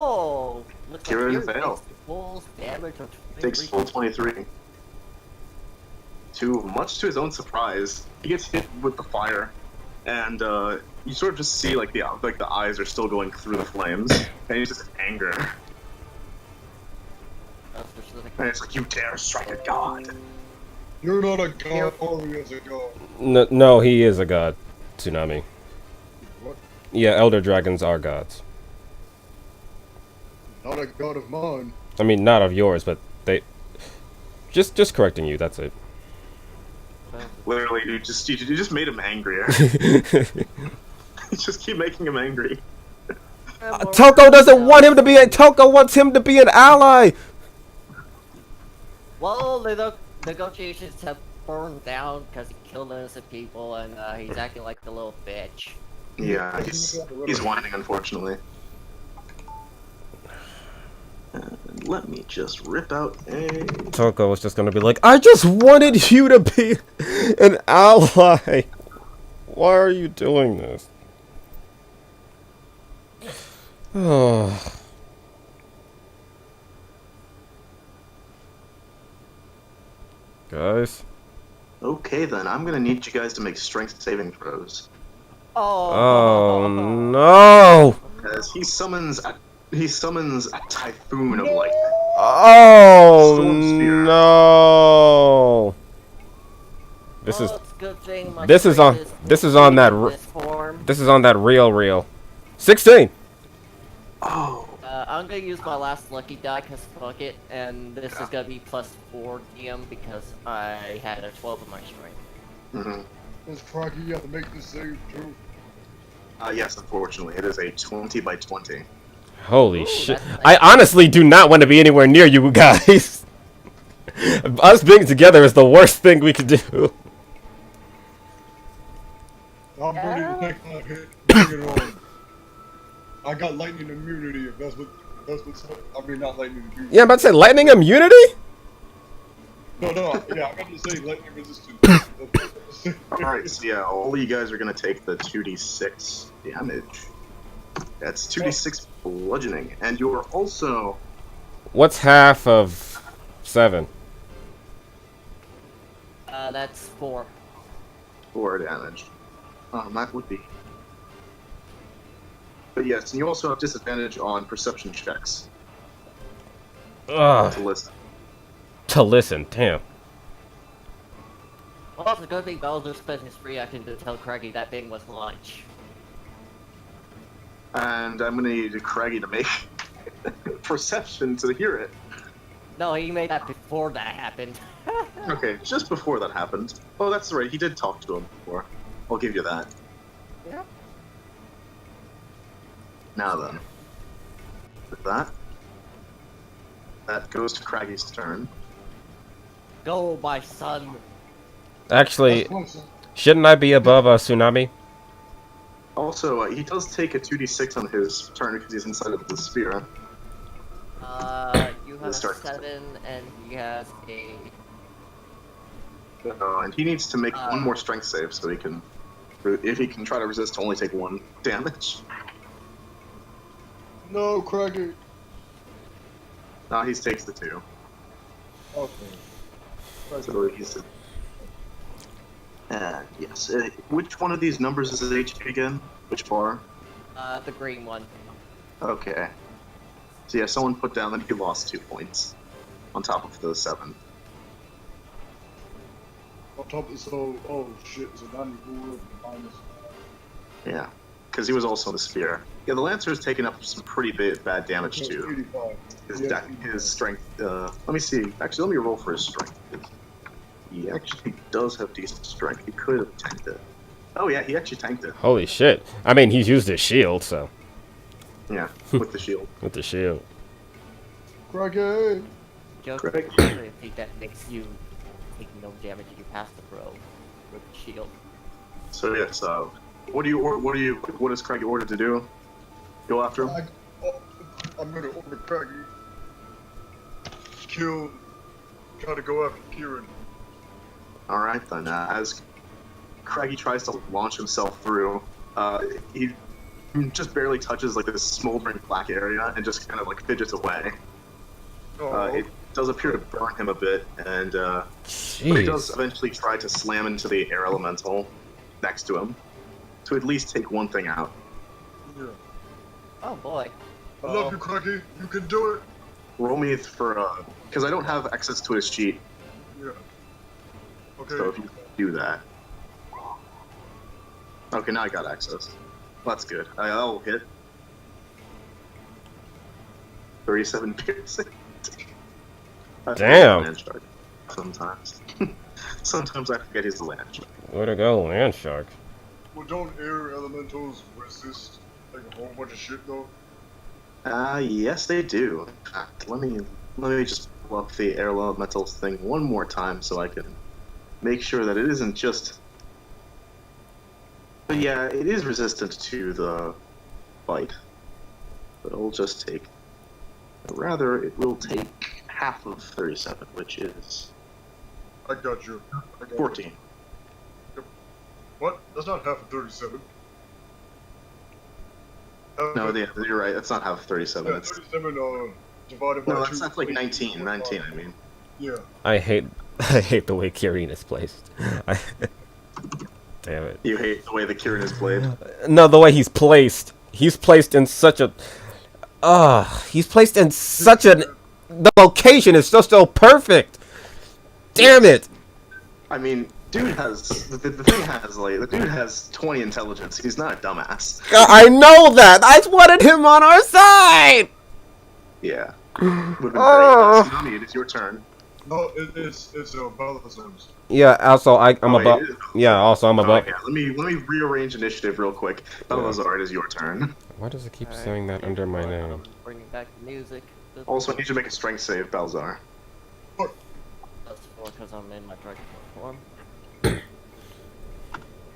Oh, looks Kieran like Kieran failed. takes full damage of Takes full 23. Much to his own surprise, he gets hit with the fire, and you sort of just see like the eyes are still going through the flames, and he's just anger. And it's like, you dare strike a god! You're not a god, Ori is a god. No, he is a god, Tsunami. What? Yeah, elder dragons are gods. Not a god of mine. I mean, not of yours, but they... Just correcting you, that's it. Literally, you just made him angrier. You just keep making him angry. Toko doesn't want him to be Toko wants him to be an ally! Well, the negotiations have burned down because he killed innocent people, and he's acting like a little bitch. Yeah, he's whining, unfortunately. Let me just rip out a... Toko was just gonna be like, I just wanted you to be an ally! Why are you doing this? Oh. Guys? Okay then, I'm gonna need you guys to make strength saving throws. Oh no! As he summons a typhoon of lightning. Oh Storm spear. no! This is on that real. 16. Oh. I'm gonna use my last lucky die because fuck it, and this is gonna be plus 4 DM because I had a 12 of my strength. Does Craggy have to make this save too? Yes, unfortunately, it is a 20 by 20. Holy Ooh, shit! nice. I honestly do not want to be anywhere near you guys. Us being together is the worst thing we could do. I'm ready to take that hit. Bring it on. I got lightning immunity if that's what's I mean not lightning immunity. Yeah, I'm about to say lightning immunity? No, yeah, I got to say lightning resistance. Alright, so yeah, all you guys are gonna take the 2d6 damage. That's 2d6 bludgeoning, and you're also... What's half of 7? That's 4. 4 damage. That would be... But yes, and you also have disadvantage on perception checks. Ugh. To listen. To listen, damn. Well, it's a good thing Bowser spent his free action to tell Craggy that thing was lunch. And I'm gonna need Craggy to make perception to hear it. No, he made that before that happened. Okay, just before that happened. Oh, that's right, he did talk to him before. I'll give you that. Yeah. Now then. With that goes to Craggy's turn. Go, my son. Actually, shouldn't I be above a tsunami? Also, he does take a 2d6 on his turn because he's inside of the sphere. You have a 7, and he has a... And he needs to make one more strength save so he can... If he can try to resist, to only take 1 damage. No, Craggy. No, he takes the 2. Okay. So he's... yes. Which one of these numbers is his HP again? Which bar? The green one. Okay. So yeah, someone put down that he lost 2 points. On top of the 7. On top of oh shit, so 94 minus. Yeah. Because he was also in the sphere. Yeah, the Lancer has taken up some pretty bad damage too. 85. His strength, let me see. Actually, let me roll for his strength. He actually does have decent strength. He could have tanked it. Oh yeah, he actually tanked it. Holy shit. I mean, he's used his shield, so. Yeah, with the shield. With the shield. Craggy! Joke, Correct. I think that makes you take no damage if you pass the throw with the shield. So yes, what is Craggy ordered to do? Go after him? I'm gonna order Craggy. Try to go after Kieran. Alright then, as Craggy tries to launch himself through, he just barely touches like this smoldering black area and just kind of like fidgets away. It does appear to burn him a bit, and but he does eventually try to slam into the air elemental next to him to at least take one thing out. Yeah. Oh boy. I love you, Cracky. You can do it. Roll me for because I don't have access to his sheet. Yeah. Okay. So if you do that. Okay, now I got access. That's good. I'll hit. 37 piercing. Damn. Land shark. Sometimes. Sometimes I forget he's a land shark. Way to go, land shark. Well, don't air elementals resist like a whole bunch of shit though? Yes they do. In fact, let me just pull up the air elementals thing one more time so I can make sure that it isn't just. But yeah, it is resistant to the bite. But it'll just take. Rather, it will take half of 37, which is. I got you. 14. Yep. What? That's not half of 37. No, you're right. That's not half of 37. Yeah, It's 37 divided by 2. that's like 19. 19, I mean. Yeah. I hate the way Kirin is placed. Damn it. You hate the way the Kirin is played. No, the way he's placed. He's placed in such a. He's placed in such an. The location is so perfect. Damn it. I mean, dude has the thing has like the dude has 20 intelligence. He's not a dumbass. I know that. I wanted him on our side. Yeah. Would've been great. Tsunami, it is your turn. No, it's Balazar's. Yeah. Also, I'm Oh, above. it is? Yeah. Also, I'm above. Yeah, let me rearrange initiative real quick. Balazar, it is your turn. Why does it keep Alright, saying that under my name? I'm bringing back the music. Also, I need you to make a strength save, Balazar. That's because I'm in my dragon form.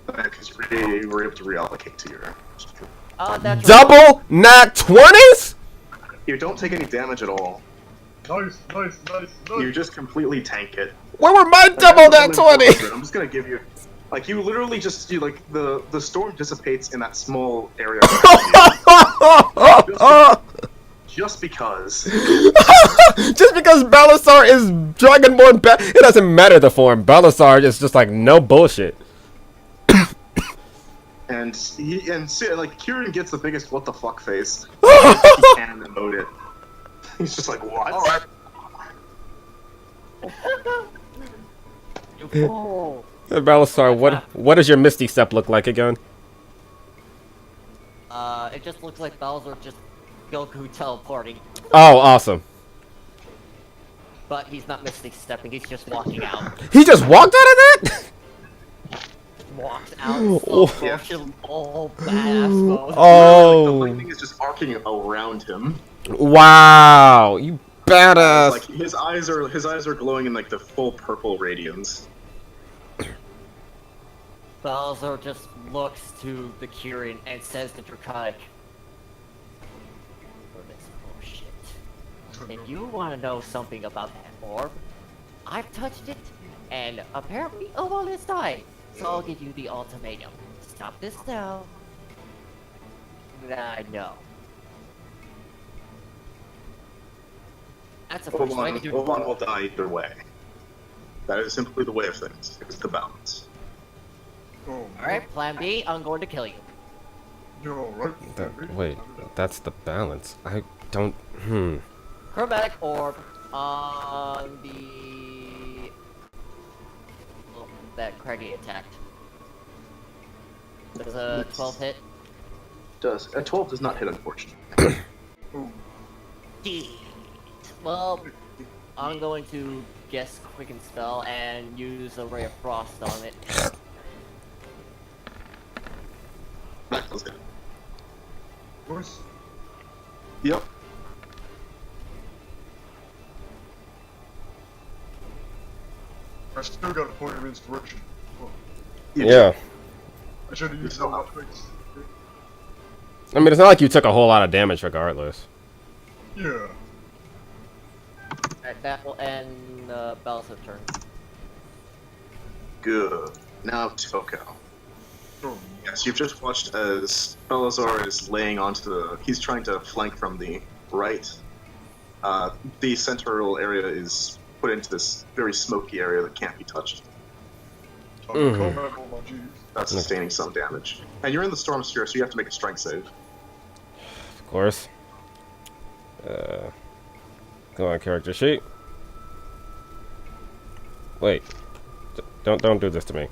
Because we were able to reallocate to your. That's Double nat 20s? You don't take any damage at all. Nice. You just completely tank it. Where were my double nat 20? I'm just gonna give you. Like, you literally just see, like, the storm dissipates in that small area. Just because. Just because Balasar is Dragonborn, it doesn't matter the form. Balasar is just like no bullshit. And like Kieran gets the biggest what the fuck face. He can emote it. He's just like, what? Alright. You fool. Balasar, what does your Misty Step look like again? It just looks like Bowser just Goku teleporting, Oh, awesome. but he's not Misty Stepping, he's just walking out. He just walked out of that? Walks out in slow motion, all badass mode. Oh. The lightning is just arcing around him. Wow, you badass. Like his eyes are glowing in like the full purple radiance. Bowser just looks to the Kirin and says to Draconic, "For this bullshit. If you want to know something about that orb, I've touched it, and apparently Oval has died. So I'll give you the ultimatum. Stop this now. I know. That's the first way to do Ovan will die either way. That is simply the way of things. It's the balance. Oh, Alright, plan B, I'm going to kill you. you're alright. Wait, that's the balance. I don't. Chromatic orb on the... Oh, that Craggy attacked. Does a 12 hit? Does a 12 does not hit, unfortunately. Shit. Well, I'm going to guess Quicken Spell and use a Ray of Frost on it. That was it. Of course. Yep. I still got a point of inspiration. Oh, Yeah. I should have used that one twice. I mean, it's not like you took a whole lot of damage regardless. Yeah. Alright, that will end Bowser's turn. Good. Now Toko. Oh, Yes, you've just watched as Belazar is laying onto the. He's trying to flank from the right. The central area is put into this very smoky area that can't be touched. I'm in combat mode, my G's. That's sustaining some damage. And you're in the storm sphere, so you have to make a strength save. Of course. Go on, character sheet. Wait. Don't do this to me.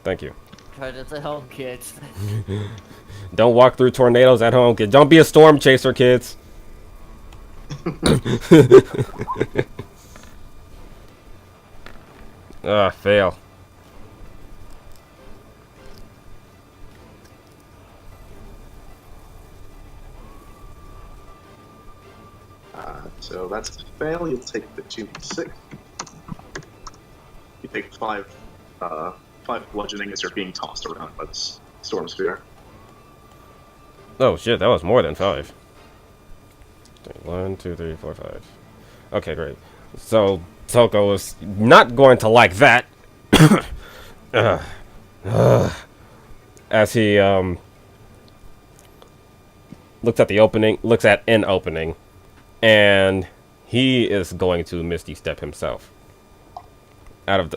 Thank you. Try this at home, kids. Don't walk through tornadoes at home, kids. Don't be a storm chaser, kids. Fail. So that's a fail. You'll take the 2d6. You take 5 bludgeoning as you're being tossed around by this storm sphere. Oh shit, that was more than 5. 1, 2, 3, 4, 5. Okay, great. So Toko is not going to like that. As he looks at an opening, and he is going to Misty Step himself.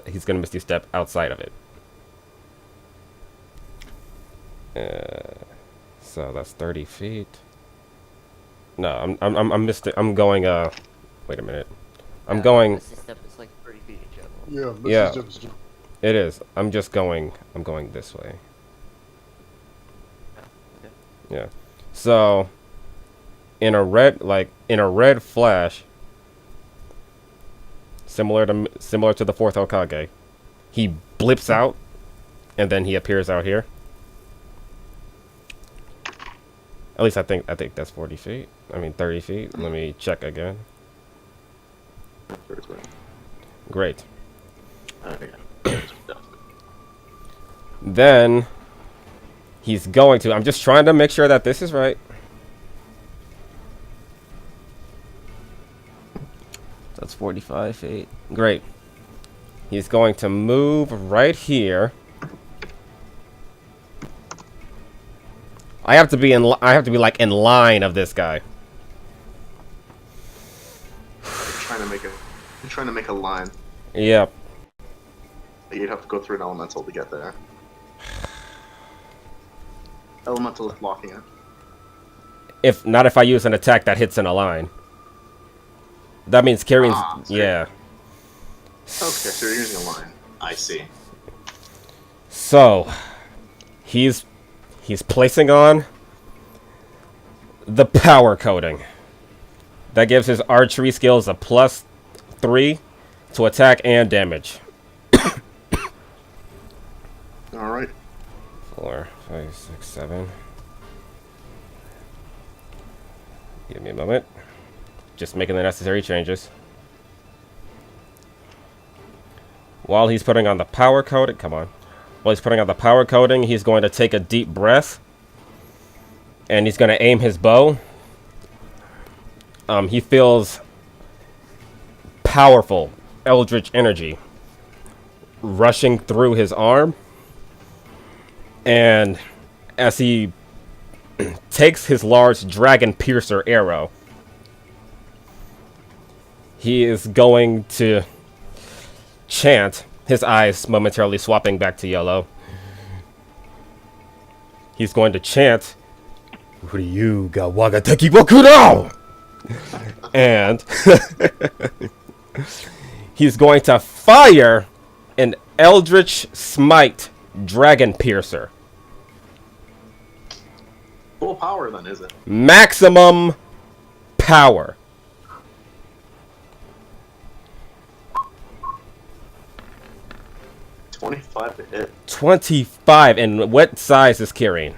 He's going to Misty Step outside of it. So that's 30 feet. No, I'm going. Wait a minute. I'm going. This step is like 30 feet in general. Yeah, Yeah. It is. I'm going this way. Okay. Yeah. So in a red flash, similar to the fourth Hokage, he blips out and then he appears out here. At least I think that's 40 feet. I mean 30 feet. Let me check again. Great. Then he's going to. I'm just trying to make sure that this is right. That's 45 feet. Great. He's going to move right here. I have to be like in line of this guy. You're trying to make a line. Yep. You'd have to go through an elemental to get there. Elemental is blocking it. If I use an attack that hits in a line. That means Kyrie's yeah. Okay, so you're using a line. I see. So he's placing on the power coating. That gives his archery skills a +3 to attack and damage. Alright. 4, 5, 6, 7. Give me a moment. Just making the necessary changes. While he's putting on the power coating, While he's putting on the power coating, he's going to take a deep breath. And he's going to aim his bow. He feels powerful eldritch energy rushing through his arm. And as he takes his large dragon piercer arrow, he is going to chant, his eyes momentarily swapping back to yellow. He's going to chant, Ryuga Wagateki Bokuro! And he's going to fire an Eldritch Smite Dragon Piercer. Full power then, is it? Maximum power. $25 to hit. 25. And what size is Kirin?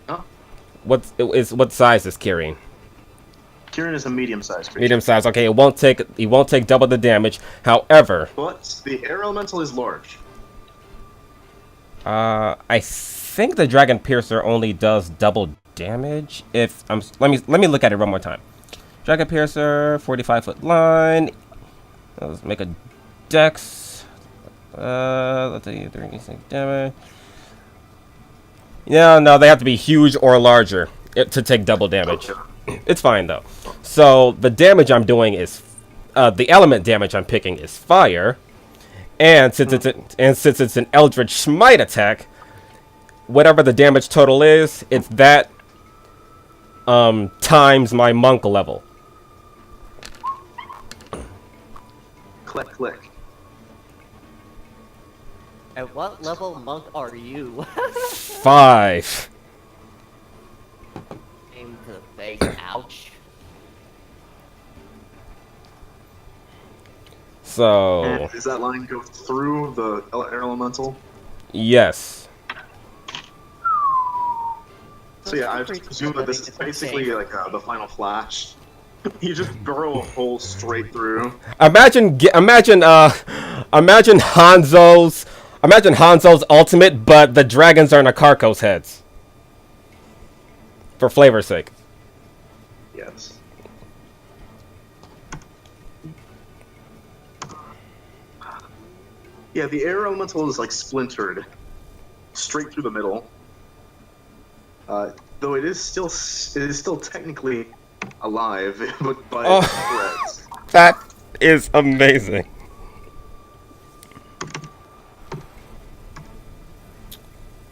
Huh? What size is Kirin? Kirin is a medium-sized creature. Medium size. Okay, it won't take double the damage. However, But the air elemental is large. I think the Dragon Piercer only does double damage. Let me look at it one more time. Dragon Piercer, 45-foot line. Let's make a dex. Let's see, 36 damage. Yeah, no, they have to be huge or larger to take double damage. It's fine though. So the damage I'm doing is, the element damage I'm picking is fire, and since it's an Eldritch Smite attack, whatever the damage total is, it's that times my monk level. Click, click. At what level monk are you? 5. Aim to the face. Ouch. So And does that line go through the air elemental? yes. So yeah, I just presume that this is basically like the final flash. You just burrow a hole straight through. Imagine Hanzo's ultimate, but the dragons are Nakarko's heads. For flavor's sake. Yes. Yeah, the air elemental is like splintered straight through the middle. Though it is still technically alive, but by threads. That is amazing.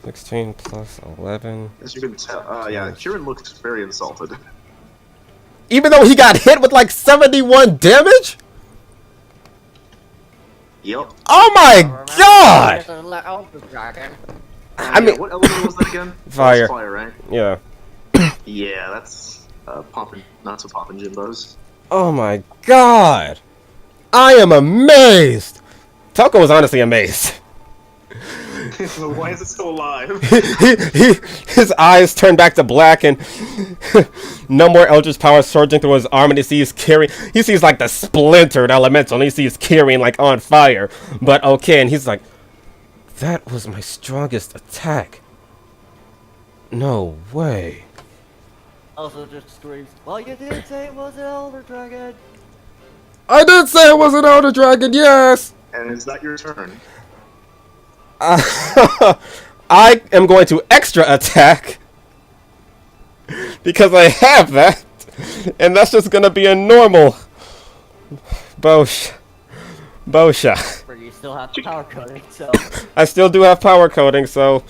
(16 plus 11). As you can tell, yeah, Kieran looks very insulted. Even though he got hit with like 71 damage? Yep. Oh my god! I mean, what element was that again? Fire. That was fire, right? Yeah. Yeah, that's poppin', not so poppin' Jimbos. Oh my god! I am amazed! Toko was honestly amazed. Why is it still alive? His eyes turn back to black, and no more Eldritch power surging through his arm, and he sees like the splintered elemental, and he sees Kyrian like on fire. But okay, and he's like, that was my strongest attack. No way. Also just screams, well, you did say it was an Elder Dragon. I did say it was an Elder Dragon, yes! And is that your turn? I am going to extra attack because I have that, and that's just gonna be a normal bosha. Where you still have power coding, so I still do have power coding, so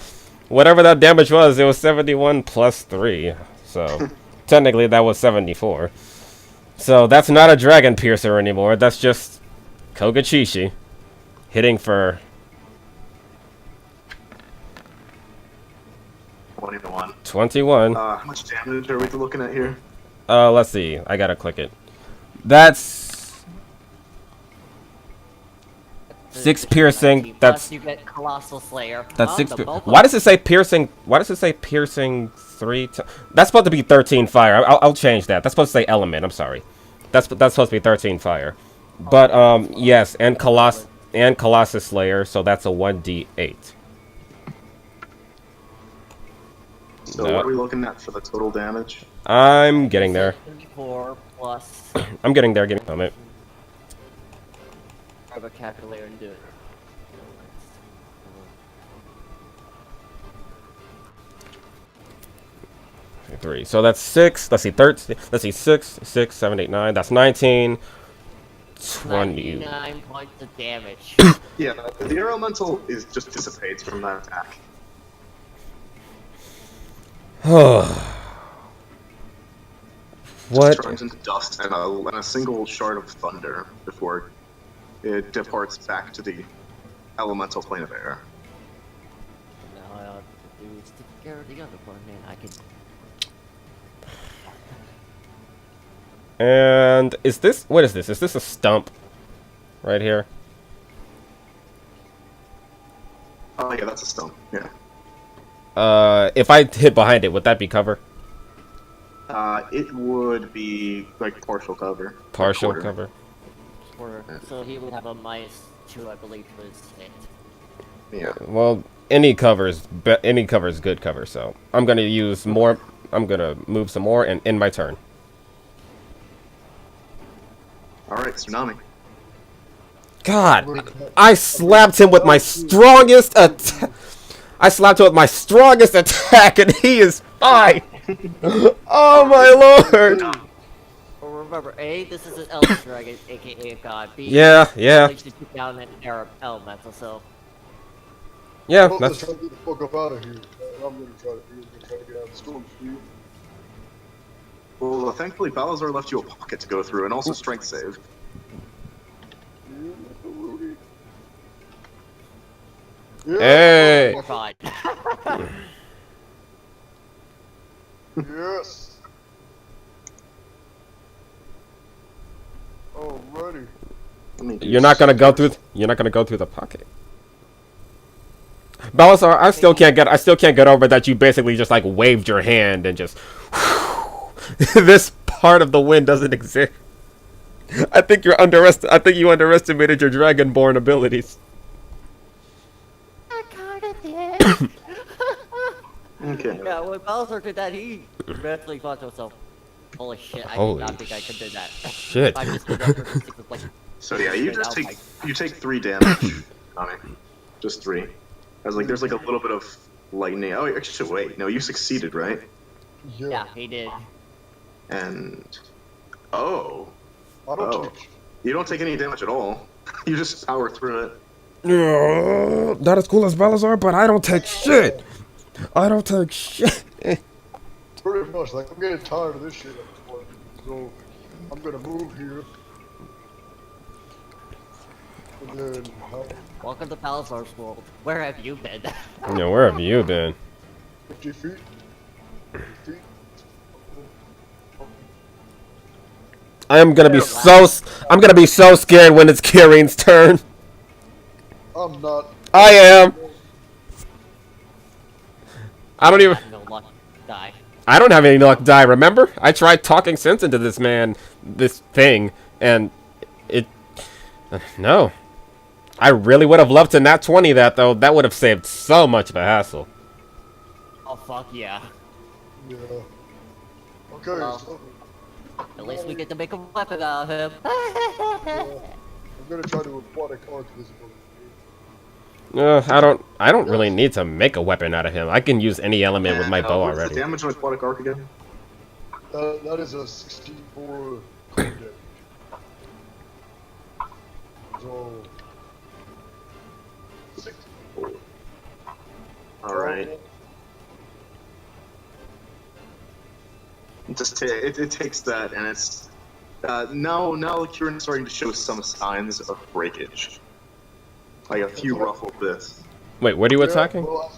whatever that damage was, it was 71 plus 3. So technically that was 74. So that's not a Dragon Piercer anymore. That's just Kogachishi hitting for 21. 21. How much damage are we looking at here? Let's see. I gotta click it. That's 6 piercing. That's you get Colossal Slayer. that's 6. Why does it say piercing? Why does it say piercing 3? That's supposed to be 13 fire. I'll change that. That's supposed to say element. I'm sorry. That's supposed to be 13 fire. But yes, and Colossus Slayer. So that's a 1d8. So what are we looking at for the total damage? I'm getting there. 4 plus. I'm getting there. Give me a moment. Grab a calculator and do it. 3. So that's 6. Let's see, 13. Let's see, 6, 7, 8, 9. That's 19. 20. 99 points of damage. Yeah, the air elemental just dissipates from that attack. What? Just turns into dust and a single shard of thunder before it departs back to the elemental plane of air. Now all I have to do is take care of the other one, and I can. And is this, what is this? Is this a stump right here? Oh yeah, that's a stump. Yeah. If I hit behind it, would that be cover? It would be like partial cover. Partial Quarter. cover. So he would have a -2, I believe, to his hit. Yeah. Well, any cover is good cover, so I'm gonna use more. I'm gonna move some more and end my turn. All right, tsunami. God, I slapped him with my strongest attack. I slapped him with my strongest attack, and he is fine. Oh my lord. Well, remember, A, this is an Elder Dragon, aka a god. B, Yeah, yeah, to shoot down an Arab elemental, so. yeah. Well, let's That's try to get the fuck up out of here. I'm gonna try to get out of the storm speed. Well, thankfully Balazar left you a pocket to go through, and also strength save. Yeah, Hey. We're fine. Yes. Alrighty. You're not gonna go through. You're not gonna go through the pocket. Balasar, I still can't get over that you basically just like waved your hand and just. This part of the wind doesn't exist. I think you underestimated your dragonborn abilities. I kinda did. Okay. Yeah, when Bowser did that, he mentally thought to himself, holy shit, I Holy did not think I could do that. shit. I just did that for the sake of, like, So yeah, you just straight out, take 3 damage, Tommy. Just 3. As like there's like a little bit of lightning. Oh, actually, wait. No, you succeeded, right? yeah, he did. And oh, I don't take. you don't take any damage at all. You just power through it. Not as cool as Balasar, but I don't take shit. I don't take shit. Pretty much. Like I'm getting tired of this shit at this point. So I'm gonna move here. And then Welcome to Palazar's world. Where have you been? Yeah, where have you been? 50 feet. 50 feet. I'm gonna be so scared when it's Kieran's turn. I'm not. I am. I don't even. No luck. Die. I don't have any luck die. Remember, I tried talking sense into this man, this thing, and it. No. I really would have loved to nat 20 that though. That would have saved so much of a hassle. Oh, fuck yeah. Yeah. Okay. Well. So, At least we get to make a weapon out of him. I'm gonna try to aquatic arc this one. I don't really need to make a weapon out of him. I can use any element with my bow What's already. the damage on aquatic arc again? That is a 64 damage. So. 64. All right. It takes that, and it's now Kieran's starting to show some signs of breakage, like a few ruffled bits. Wait, what are you attacking? Well,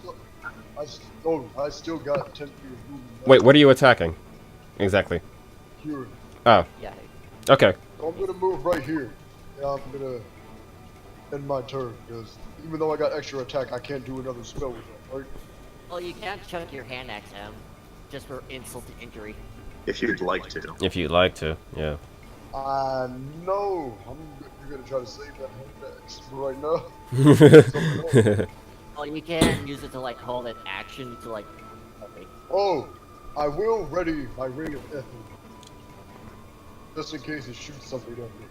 I still got 10 feet of movement. Wait, what are you attacking? Exactly. Kieran. Oh, Yeah. okay. So I'm gonna move right here. Yeah, I'm gonna end my turn because even though I got extra attack, I can't do another spell with that, right? Well, you can't chuck your hand axe at him, just for insult to injury. If you'd like to. If you'd like to, yeah. No, you're gonna try to save that hand axe for right now. Well, you can use it to, like, hold an action to, like... Okay. Oh, I will ready my ring of ether. Just in case it shoots something at me.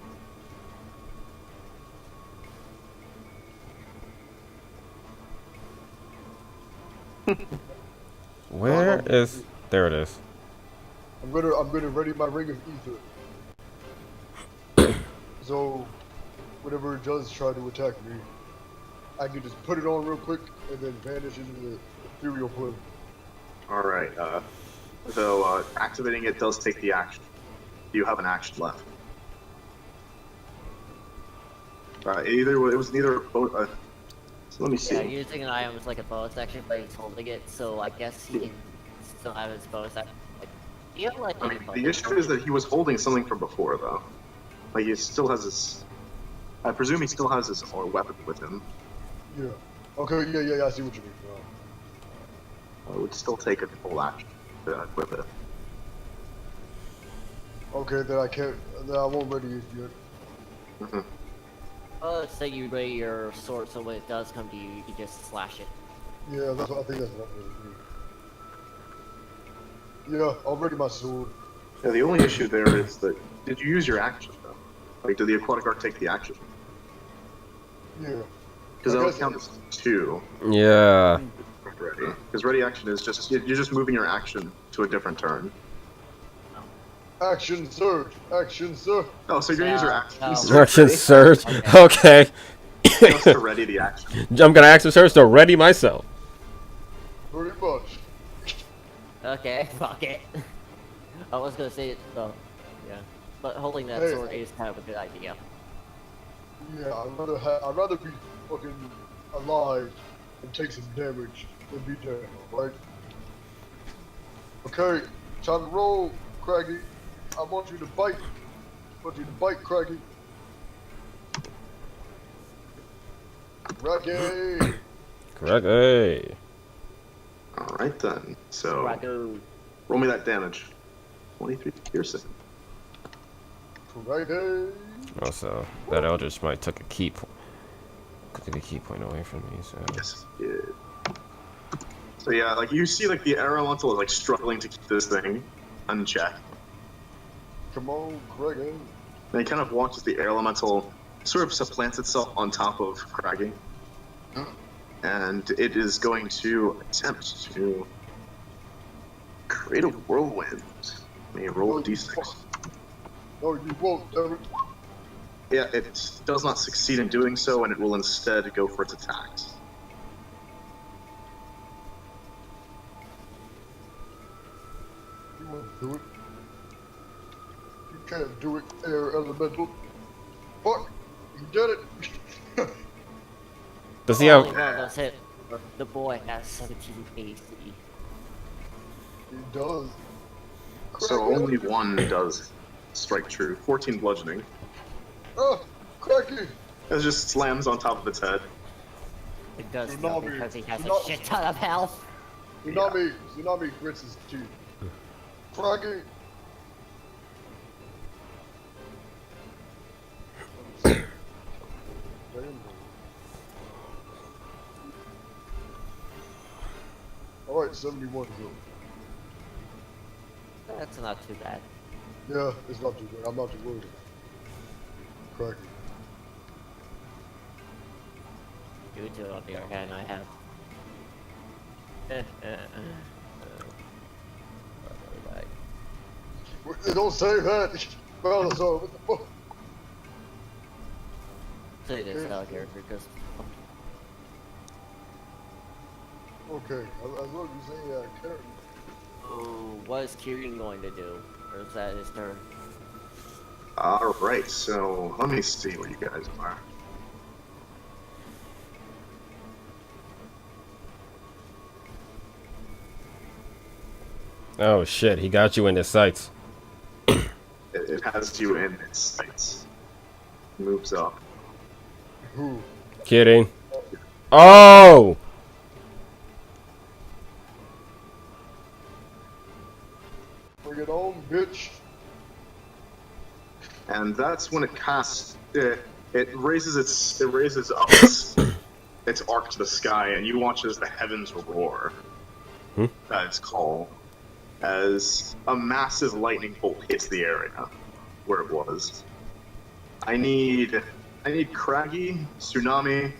Where is... There it is. I'm gonna ready my ring of ether. So, whenever it does try to attack me, I can just put it on real quick and then vanish into the ethereal plane. All right. Though activating it does take the action. Do you have an action left? It was neither. So let me see. Yeah, using an item is like a bonus action, but he's holding it, so I guess he can still have his bonus action. Like, you have, like, I mean, the issue is that he was holding something from before, though. Like he still has his. I presume he still has his weapon with him. Yeah. Okay. Yeah. I see what you mean. It would still take a full action to equip it. Okay, then I can't. Then I won't ready it yet. Mm-hmm. Let's say you ready your sword, so when it does come to you, you can just slash it. Yeah, I think that's what I'm gonna do. Yeah, I'll ready my sword. Yeah, the only issue there is that did you use your action though? Like, did the aquatic arc take the action? Yeah. Because that'll count as 2. Yeah. Ready. Because ready action is just you're just moving your action to a different turn. Action surge. Action surge. Oh, so you're gonna use your action No. surge. Action ready? surge. Okay. Okay. Just to ready the action. I'm gonna action surge to ready myself. Pretty much. Okay, fuck it. I was gonna say it, though. Yeah. But holding that Hey. sword is kind of a good idea. Yeah, I'd rather be fucking alive and take some damage than be dead, alright? Okay, time to roll, Craggy. I want you to bite. I want you to bite, Craggy. Craggy! Correct. Hey. Alright then. So Ragu. roll me that damage. 23 piercing. Craggy! Also, that Eldritch might took a key point away from me. So. Yes. Yeah. So yeah, like you see, like the air elemental is like struggling to keep this thing unchecked. Come on, Craggy. And he kind of watches the air elemental sort of supplants itself on top of Craggy. And it is going to attempt to create a whirlwind. May you roll a d6. No, you won't, damn it. Yeah, it does not succeed in doing so, and it will instead go for its attacks. You won't do it. You can't do it, air elemental. Fuck! You did it! Does he Only have? one of those hit. The boy has 17 AC. He does. So Craggy. only one does strike true. 14 bludgeoning. Ah! Craggy! It just slams on top of its head. It does Tsunami. though because he has a Tsunami. shit ton of health. Tsunami grits his teeth. Craggy! Alright, 71 go. That's not too bad. Yeah, it's not too bad. I'm not too worried. Craggy. You two, on the other hand, I have. Don't say that! Balazar, what the fuck? Say this out here because Okay, as long as you say character. what is Kieran going to do? Or is that his turn? Alright, so let me see where you guys are. Oh shit! He got you in his sights. It has you in its sights. Moves up. Who? Kidding. Oh! Bring it on, bitch. And that's when it casts it raises up its arc to the sky, and you watch as the heavens roar. Its call, as a massive lightning bolt hits the area where it was. I need Craggy, Tsunami,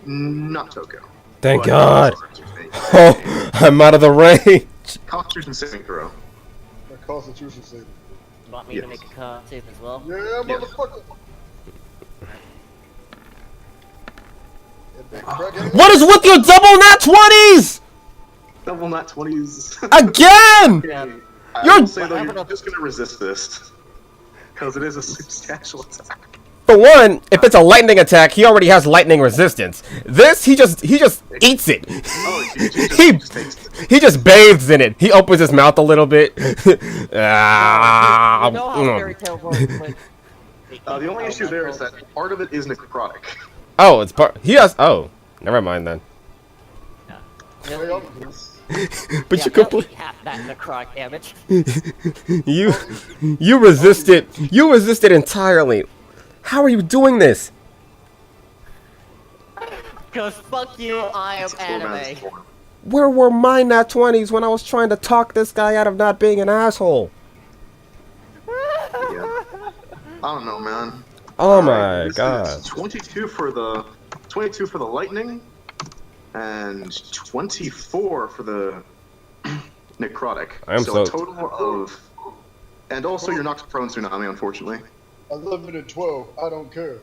not Toko. Thank but God. Constitution Oh, I'm out of the range. Constitution saving throw. That Constitution saving. You want me Yes. to make a con save as well? Yeah, Yes. motherfucker. And then Craggy. What is with your double nat 20s? Double nat 20s. Again! Yeah. I You're- will say though, you're just gonna resist this. Because it is a substantial attack. For one, if it's a lightning attack, he already has lightning resistance. This, he just eats it. Oh, he just takes it. He just bathes in it. He opens his mouth a little bit. Ah, You know how fairy tale works when The only issue there is that part of it is necrotic. Oh, it's part. He has. Oh, never mind then. Hey, I'm But you complete. half that necrotic damage. You resisted. You resisted entirely. How are you doing this? Cause fuck you, I am It's a full round anime. score. Where were my nat 20s when I was trying to talk this guy out of not being an asshole? Yeah. don't know, man. Oh my This god. is 22 for the lightning, and 24 for the necrotic. I'm so a total of, and also you're knocked prone, Tsunami, unfortunately. 11 and 12. I don't care.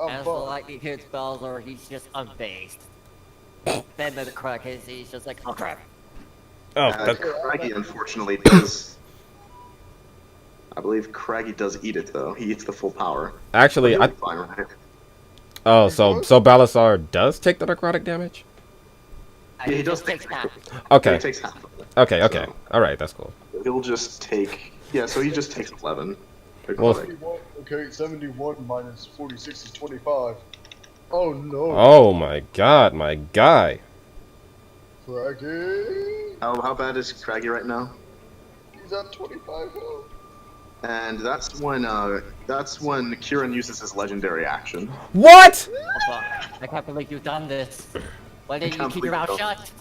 I'm As the fine. lightning hits Balzar, he's just unfazed. Then the crack hits, he's just like, oh crap. Oh, Craggy, unfortunately, does. I believe Craggy does eat it, though. He eats the full power. actually, But he'll be fine, right? oh, so Balasar does take the necrotic damage? Yeah, he does just takes half. Okay. He takes half of it. Okay, okay. So, All right, that's cool. he'll just take. Yeah, so he just takes 11. Well, 71, okay, 71 minus 46 is 25. Oh no. oh my god, my guy. Craggy. How bad is Craggy right now? He's at 25 health. And that's when Kieran uses his legendary action. What? Oh, fuck. I can't believe you've done this. Why didn't you can't keep your mouth believe it. shut?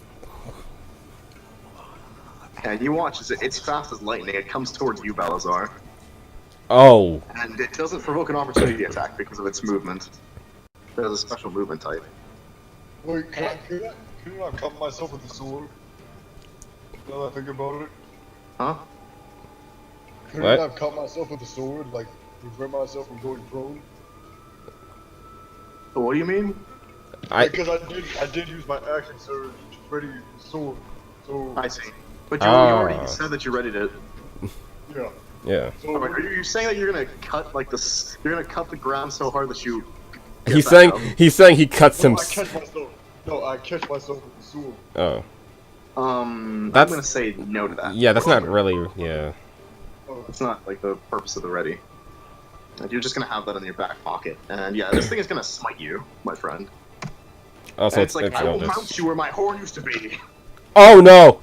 And you watch as it's fast as lightning. It comes towards you, Balazar. Oh. And it doesn't provoke an opportunity attack because of its movement. It has a special movement type. Wait, can I not cut myself with the sword? Now that I think about it. Huh? Can What? I not cut myself with the sword? Like, prevent myself from going prone? What do you mean? Because I did use my action surge to ready the sword. So, I see. But you already said that you readied it. yeah. Yeah. So, Are you saying that you're gonna cut like this? You're gonna cut the ground so hard that you. get He's back saying up? he's saying he cuts him. I catch myself. No, I catch myself with the sword. Oh. I'm That's- gonna say no to that. Yeah, that's not really. Yeah. It's not like the purpose of the ready. Like, you're just gonna have that in your back pocket, and yeah, this thing is gonna smite you, my friend. Also, And it's it's like I will Eldest. mount you where my horn used to be. Oh no!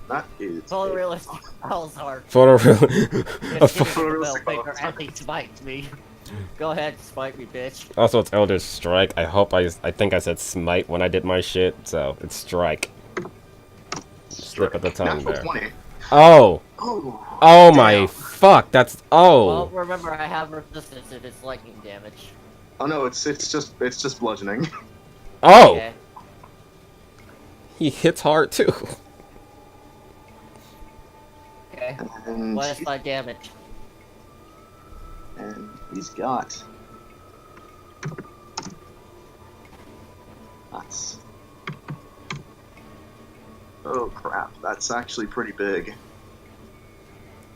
That is. Photorealistic Balzar. Photoreal. Just give me the photorealistic middle finger Balzar. and he spiked me. Go ahead, spike me, bitch. Also, it's Elder's Strike. I hope I think I said Smite when I did my shit, so it's Strike. Slip of the tongue Natural there. 20. Oh! Oh. Oh my Damn. fuck, that's. Well, Oh! remember, I have resistance if it's lightning damage. Oh no, it's just bludgeoning. Oh! Okay. He hits hard too. Okay. And, What is my damage? and he's got. That's. Oh crap, that's actually pretty big.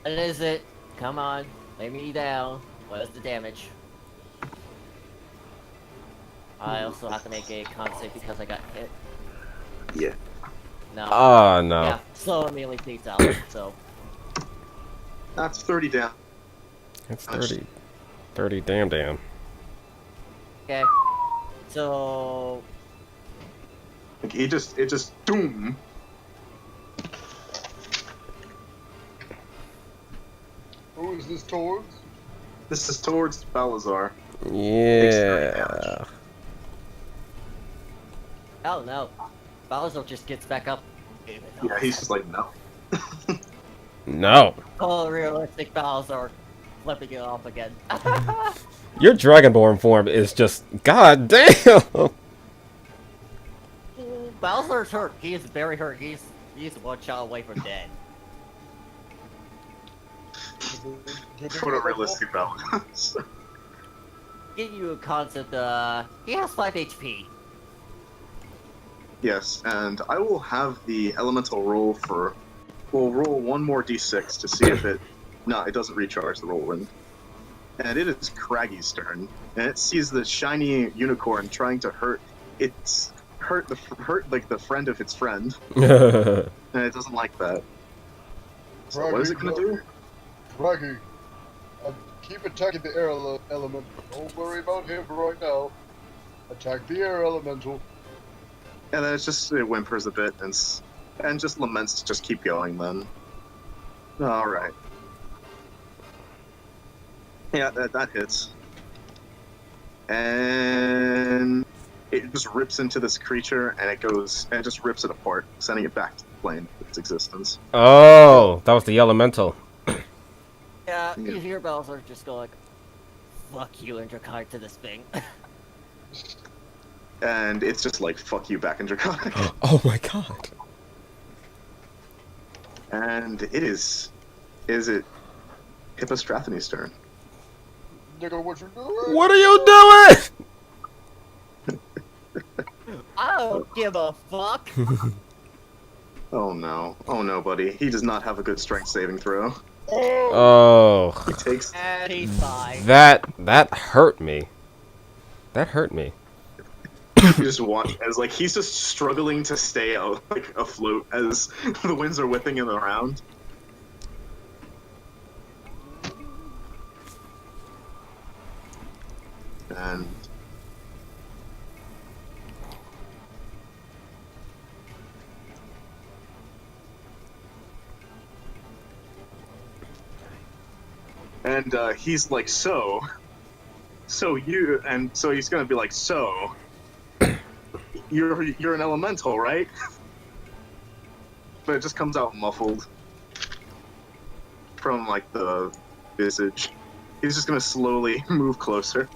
What is it? Come on, lay me down. What is the damage? I also have to make a con save because I got hit. Yeah. No. Oh no. Yeah, slow immediately fades out, so. That's 30 down. It's 30. 30 damn. Okay. So. Like, it just doom. Who is this towards? This is towards Balazar. Yeah. Oh no. Balazar just gets back up. Yeah, he's just like, no. No. Oh, realistic Balazar. Flipping it off again. Your Dragonborn form is just. God damn! Balazar's hurt. He is very hurt. He's one shot away from dead. Photorealistic balance. Give you a concept, he has 5 HP. Yes, and I will have the elemental roll for. We'll roll one more d6 to see if it. No, it doesn't recharge the whirlwind. And it is Craggy's turn, and it sees the shiny unicorn trying to hurt like the friend of its friend, and it doesn't like that. So what is it gonna do? Craggy, keep attacking the air elemental. Don't worry about him right now. Attack the air elemental. And then it whimpers a bit and just laments to just keep going then. Alright. Yeah, that hits. And it just rips into this creature and it just rips it apart, sending it back explain its existence. Oh, that was the elemental. Yeah, you hear Bowser just go like, "Fuck you," and Draconic to this thing. And it's just like, fuck you back in Draconic. Oh my god. And it is it Hippostrathany's turn. Nigga, what you doing? What are you doing? I don't give a fuck. Oh no, buddy. He does not have a good strength saving throw. Oh. He takes. And he's fine. That hurt me. That hurt me. You just watch as like he's just struggling to stay afloat as the winds are whipping him around. And he's like, so he's gonna be like, so you're an elemental, right? But it just comes out muffled from like the visage. He's just gonna slowly move closer,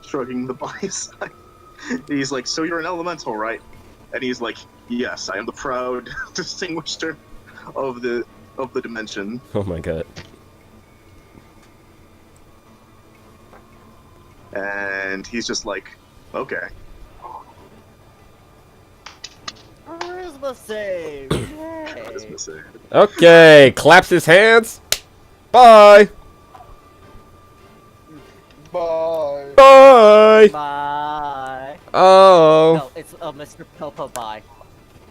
shrugging the body aside. He's like, so you're an elemental, right? And he's like, yes, I am the proud distinguisher of the dimension. Oh my god. And he's just like, okay. Charisma save. Yay. Charisma save. Okay, claps his hands. Bye. Bye. Bye. Bye. Oh, No, it's Mr. Popo. Bye.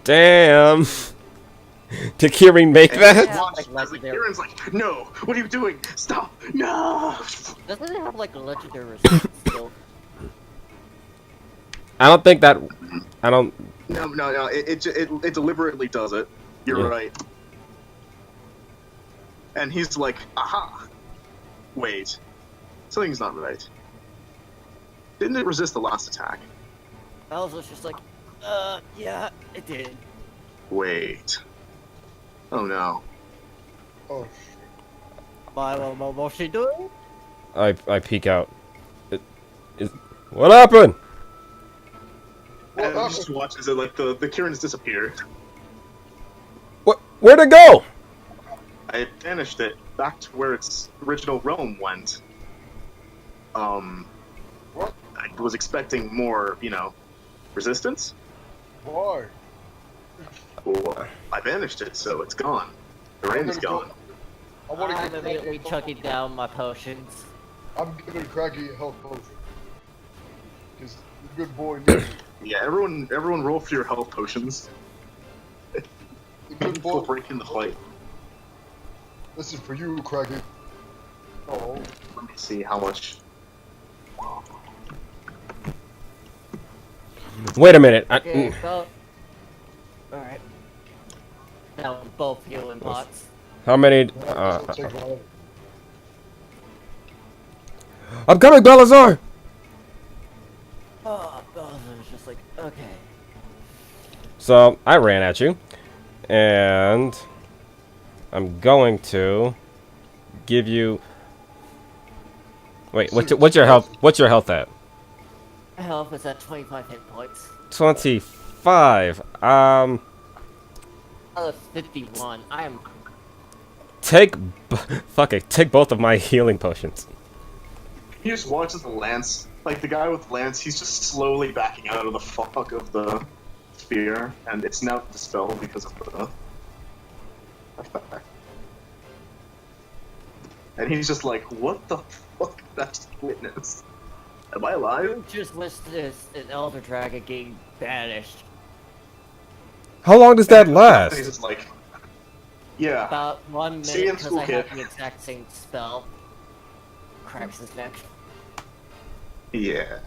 damn. Did Kirin make And that? you watch as like, Kieran's like, no, what are you doing? Stop, no! Doesn't it have like a legendary resistance skill? I don't think that. I don't. No, it deliberately does it. You're Yeah. right. And he's like, aha! Wait. Something's not right. Didn't it resist the last attack? Bowser's just like, yeah, it did. Wait. Oh no. Oh, What was she doing? I peek out. What happened? And he just watches it like the Kieran's disappeared. What? Where'd it go? I banished it back to where its original realm went. What? I was expecting more, resistance. Why? Well, I banished it, so it's gone. The rain is gone. I want to I'm get immediately Craggy. chucking down my potions. I'm giving Craggy a health potion. Cause the good boy needs it. Yeah, everyone roll for your health potions. The good boy. We'll break in the fight. This is for you, Craggy. Oh. Let me see how much. Wait a minute. Okay, so... Alright. Now both healing pots. How many? I'll take one. I'm coming, Balazar. Oh, Bowser's just like, okay. So I ran at you, and I'm going to give you. Wait, what's your health? What's your health at? Health is at 25 hit points. 25. Out of 51. I am. Fuck it. Take both of my healing potions. He just watches the lance. Like the guy with the lance, he's just slowly backing out of the fog of the spear, and it's now dispelled because of the effect. And he's just like, what the fuck did I just witness? Am I alive? You just witnessed an Elder Dragon getting banished. How long does that And last? he's just like, yeah. About 1 See you minute in because school, I kid. have the exact same spell. Cracks his neck. Yeah.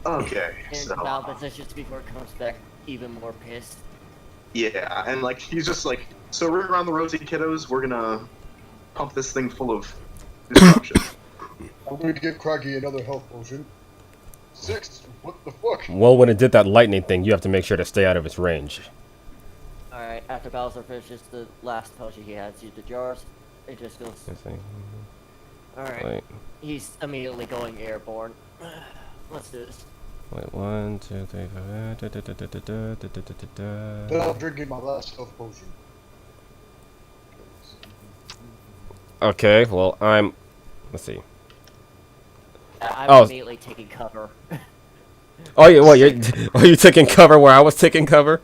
Okay, And so about positions before it comes back even more pissed. yeah, and like he's just like, so we're around the rosy kiddos. We're gonna pump this thing full of destruction. I'm going to give Craggy another health potion. 6. What the fuck? Well, when it did that lightning thing, you have to make sure to stay out of its range. Alright, after Bowser finishes the last potion he has, use the jars. It just goes. Let's see. Alright. Wait, He's immediately going airborne. Let's do this. wait, 1, 2, 3, 4. Then I'm drinking my last health potion. Okay, well, let's see. I'm Oh. immediately taking cover. Oh, yeah, what, are you taking cover where I was taking cover?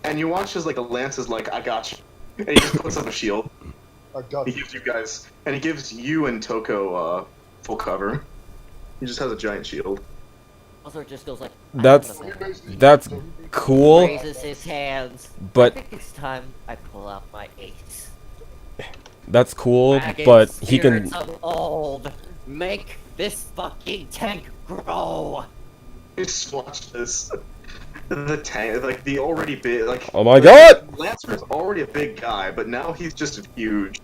And you watch as like a lance is like, I got you, and he just puts up a shield. I got He it. gives you guys, and he gives you and Toko full cover. He just has a giant shield. Also, it just goes like. That's So he basically- that's so he basically- cool, Raises his hands. but I think it's time I pull out my ace. that's cool, Dragon but he can. spirits of old. Make this fucking tank grow. Just watch this. The tank, like the already big, like. Oh my god! Lancer's already a big guy, but now he's just huge.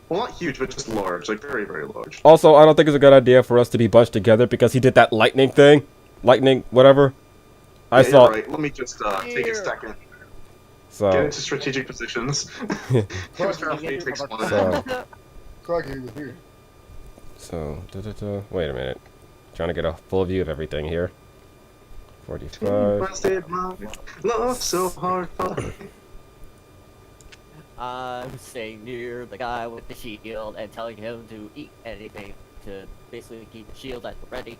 Well, not huge, but just large, like very, very large. Also, I don't think it's a good idea for us to be bunched together because he did that lightning thing. Lightning, whatever. I Yeah, saw. you're right. Let me just take Here. a second. Get So, into strategic positions. Mr. Alfie takes one of them. so, Craggy was here. wait a minute. Trying to get a full view of everything here. 45. Love so hard. I'm staying near the guy with the shield and telling him to eat anything to basically keep the shield at the ready.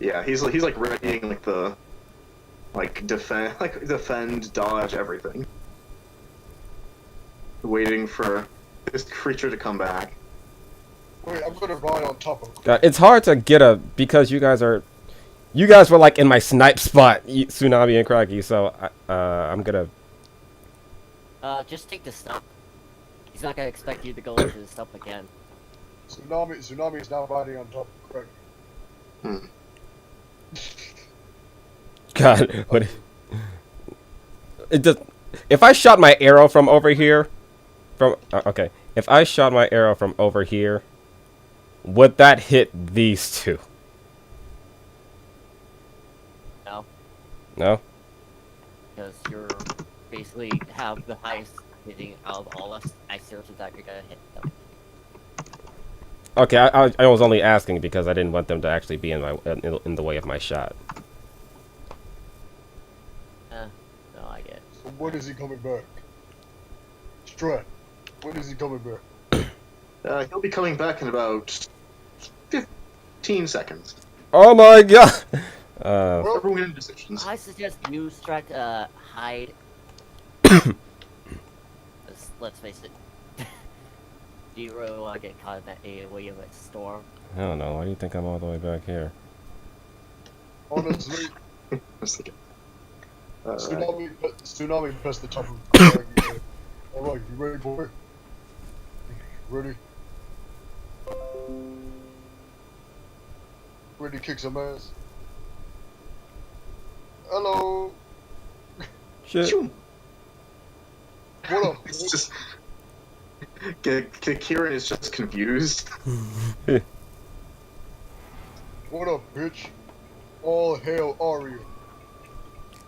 Yeah, he's like readying like the defend, dodge, everything. Waiting for this creature to come back. Wait, I'm gonna ride on top of him. God, it's hard to get a because you guys were like in my snipe spot, Tsunami and Craggy. So I'm gonna. Just take the stump. He's not gonna expect you to go into the stump again. Tsunami is now riding on top of Craggy. Hmm. God, what? It just. If I shot my arrow from over here, okay, if I shot my arrow from over here, would that hit these two? No, No. because you're basically have the highest hitting out of all us. I seriously thought you're gonna hit them. Okay, I was only asking because I didn't want them to actually be in the way of my shot. No, I get it. So when is he coming back? Strat, when is he coming back? He'll be coming back in about 15 seconds. Oh my god! Everyone in decisions. I suggest you try to hide. Let's face it. Do you really want to get caught in that AoE of a storm? I don't know. Why do you think I'm all the way back here? Honestly, Just like, Tsunami pressed the top of Craggy. Alright, you ready, boy? Ready? Ready to kick some ass? Hello! Shit. Phew. What up, It's bitch? just. Kieran is just confused. What up, bitch? All hail Aria.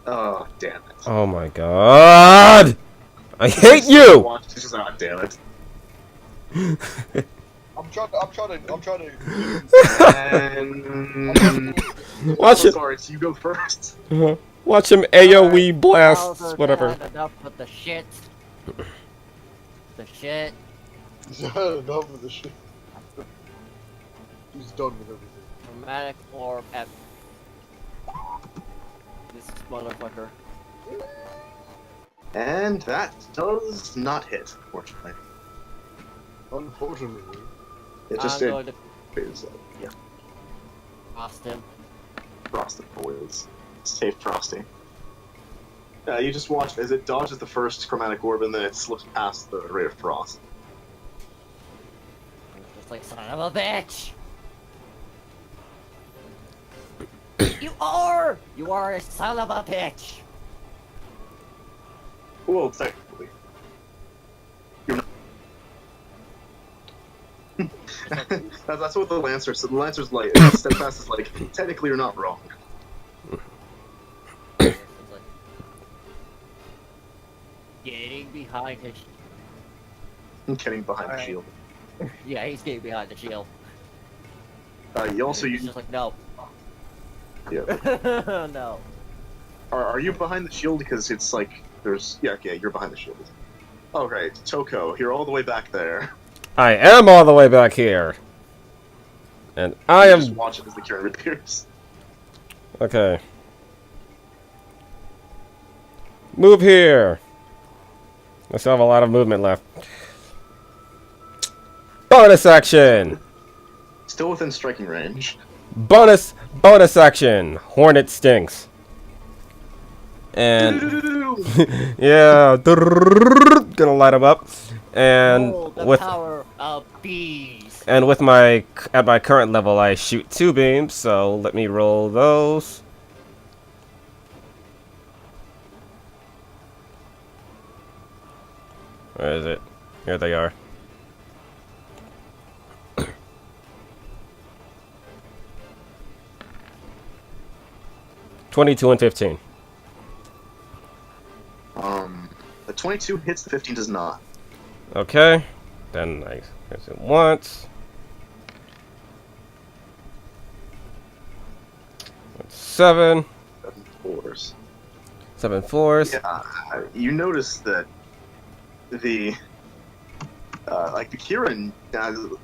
Oh, damn it. Oh my god! I hate you! This is not, damn it. I'm trying to. And... Watch it. Sorry, so you go first. Watch him AoE blasts, Bowser, whatever. had enough with the shit. The shit. He's had enough of the shit. He's done with everything. Dramatic orb at this motherfucker. And that does not hit, unfortunately. Unfortunately. It just I'm did. going to Yeah, frost him. Frosted boys. Stay frosty. You just watch as it dodges the first chromatic orb and then it slips past the ray of frost. Just like son of a bitch. You are a son of a bitch. Well, technically. You're not. That's what the Lancer said. The Lancer's like, Steadfast is like, technically you're not wrong. It's like, getting behind his. I'm getting behind the Alright. shield. Yeah, he's getting behind the shield. You also, He's just like, no. yeah. No. Are you behind the shield? Because it's like, there's, yeah, you're behind the shield. Oh, right, Toko, you're all the way back there. I am all the way back here. And I You am... just watch it as the Kieran appears. Okay. Move here. I still have a lot of movement left. Bonus action. Still within striking range. Bonus action. Hornet stinks. And yeah, gonna light him up. And Oh, the with power of bees. and with my at my current level, I shoot 2 beams. So let me roll those. Where is it? Here they are. (22 and 15). The 22 hits, the 15 does not. Okay. Then I hit it once. That's 7. 7 fours. 7 fours. Yeah, you notice that the like the Kieran,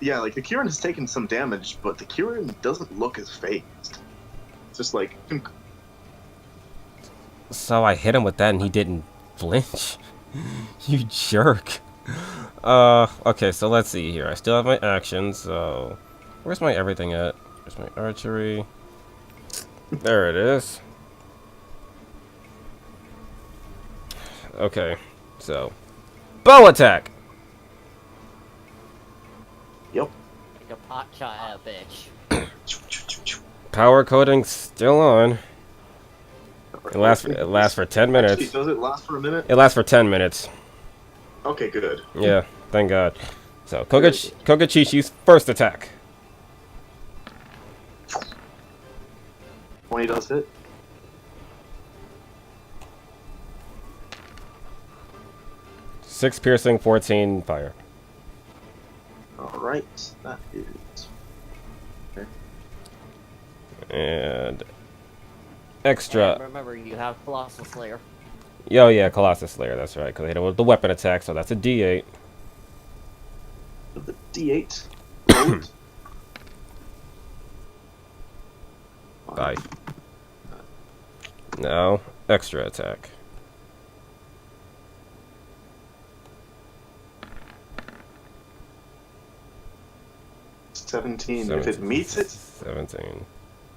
yeah, like the Kieran has taken some damage, but the Kieran doesn't look as phased. It's just like, So I hit him with that and he didn't flinch. You jerk. Okay, so let's see here. I still have my actions, so where's my everything at? Where's my archery? There it is. Okay, so bow attack. yep. Like a pot shot at a bitch. Power coding still on. It lasts for 10 minutes. Actually, does it last for a minute? It lasts for 10 minutes. Okay, good. Yeah, thank God. So Kogachichi's first attack. 20 does hit. Six piercing, 14 fire. Alright, that is... Okay. And And extra. remember, you have Colossal Slayer. Oh yeah, Colossus Slayer, that's right. Because I hit him with the weapon attack, so that's a D8. The D8. Rolled. Bye. Now, extra attack. Seventeen. If it meets it, 17.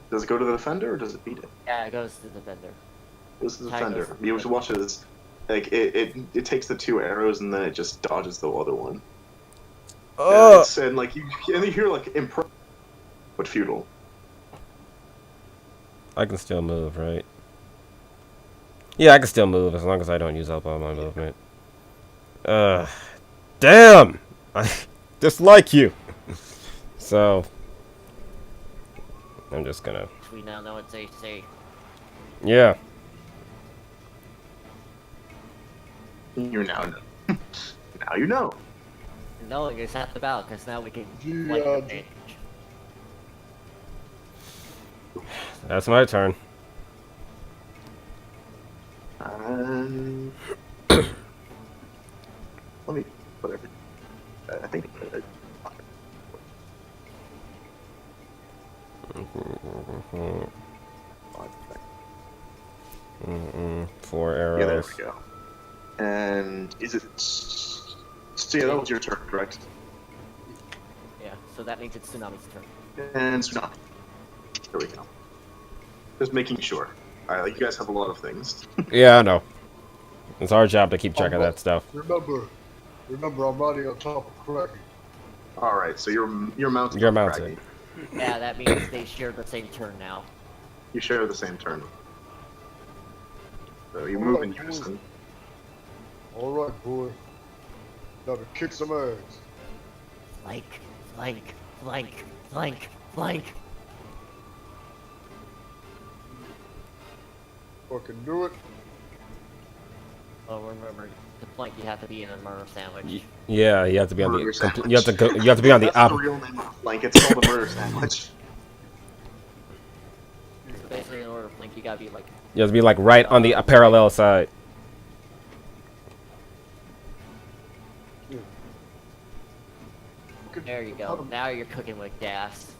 does it go to the defender or does it beat it? Yeah, it goes to the vendor. It goes to the Time defender. goes- You should watch it as, like, it takes the 2 arrows and then it just dodges the other one. Oh! And like you hear like impressive but futile. I can still move, right? Yeah, I can still move as long as I don't use up all my movement. Damn! I dislike you! So, I'm just gonna... We now know it's AC. Yeah. You now know. Now you know. Knowing is half the battle, because now we can Yeah, like I- advantage. That's my turn. Let me whatever. I think. Four Yeah, there arrows. we go. And is it? So yeah, that was your turn, correct? Yeah, so that means it's Tsunami's turn. And tsunami. There we go. Just making sure. Alright, like you guys have a lot of things. Yeah, I know. It's our job to keep track of that stuff. Remember, I'm riding on top of Kraken. Alright, so you're mounted. You're on mounted. Kraken. Yeah, that means they share the same turn now. You share the same turn. So you move in unison. All right, boy. Now to kick some ass. Flank, Flank, flank, flank. Fucking do it. Oh, remember, to flank you have to be in a murder sandwich. Yeah, you have to be on Murder the. sandwich. You have to go. You have to be on the That's op. the real name of the flank. It's called a murder sandwich. So basically, in order to flank, you gotta be like. You have to be like right on the parallel side. There you go. Now you're cooking with gas.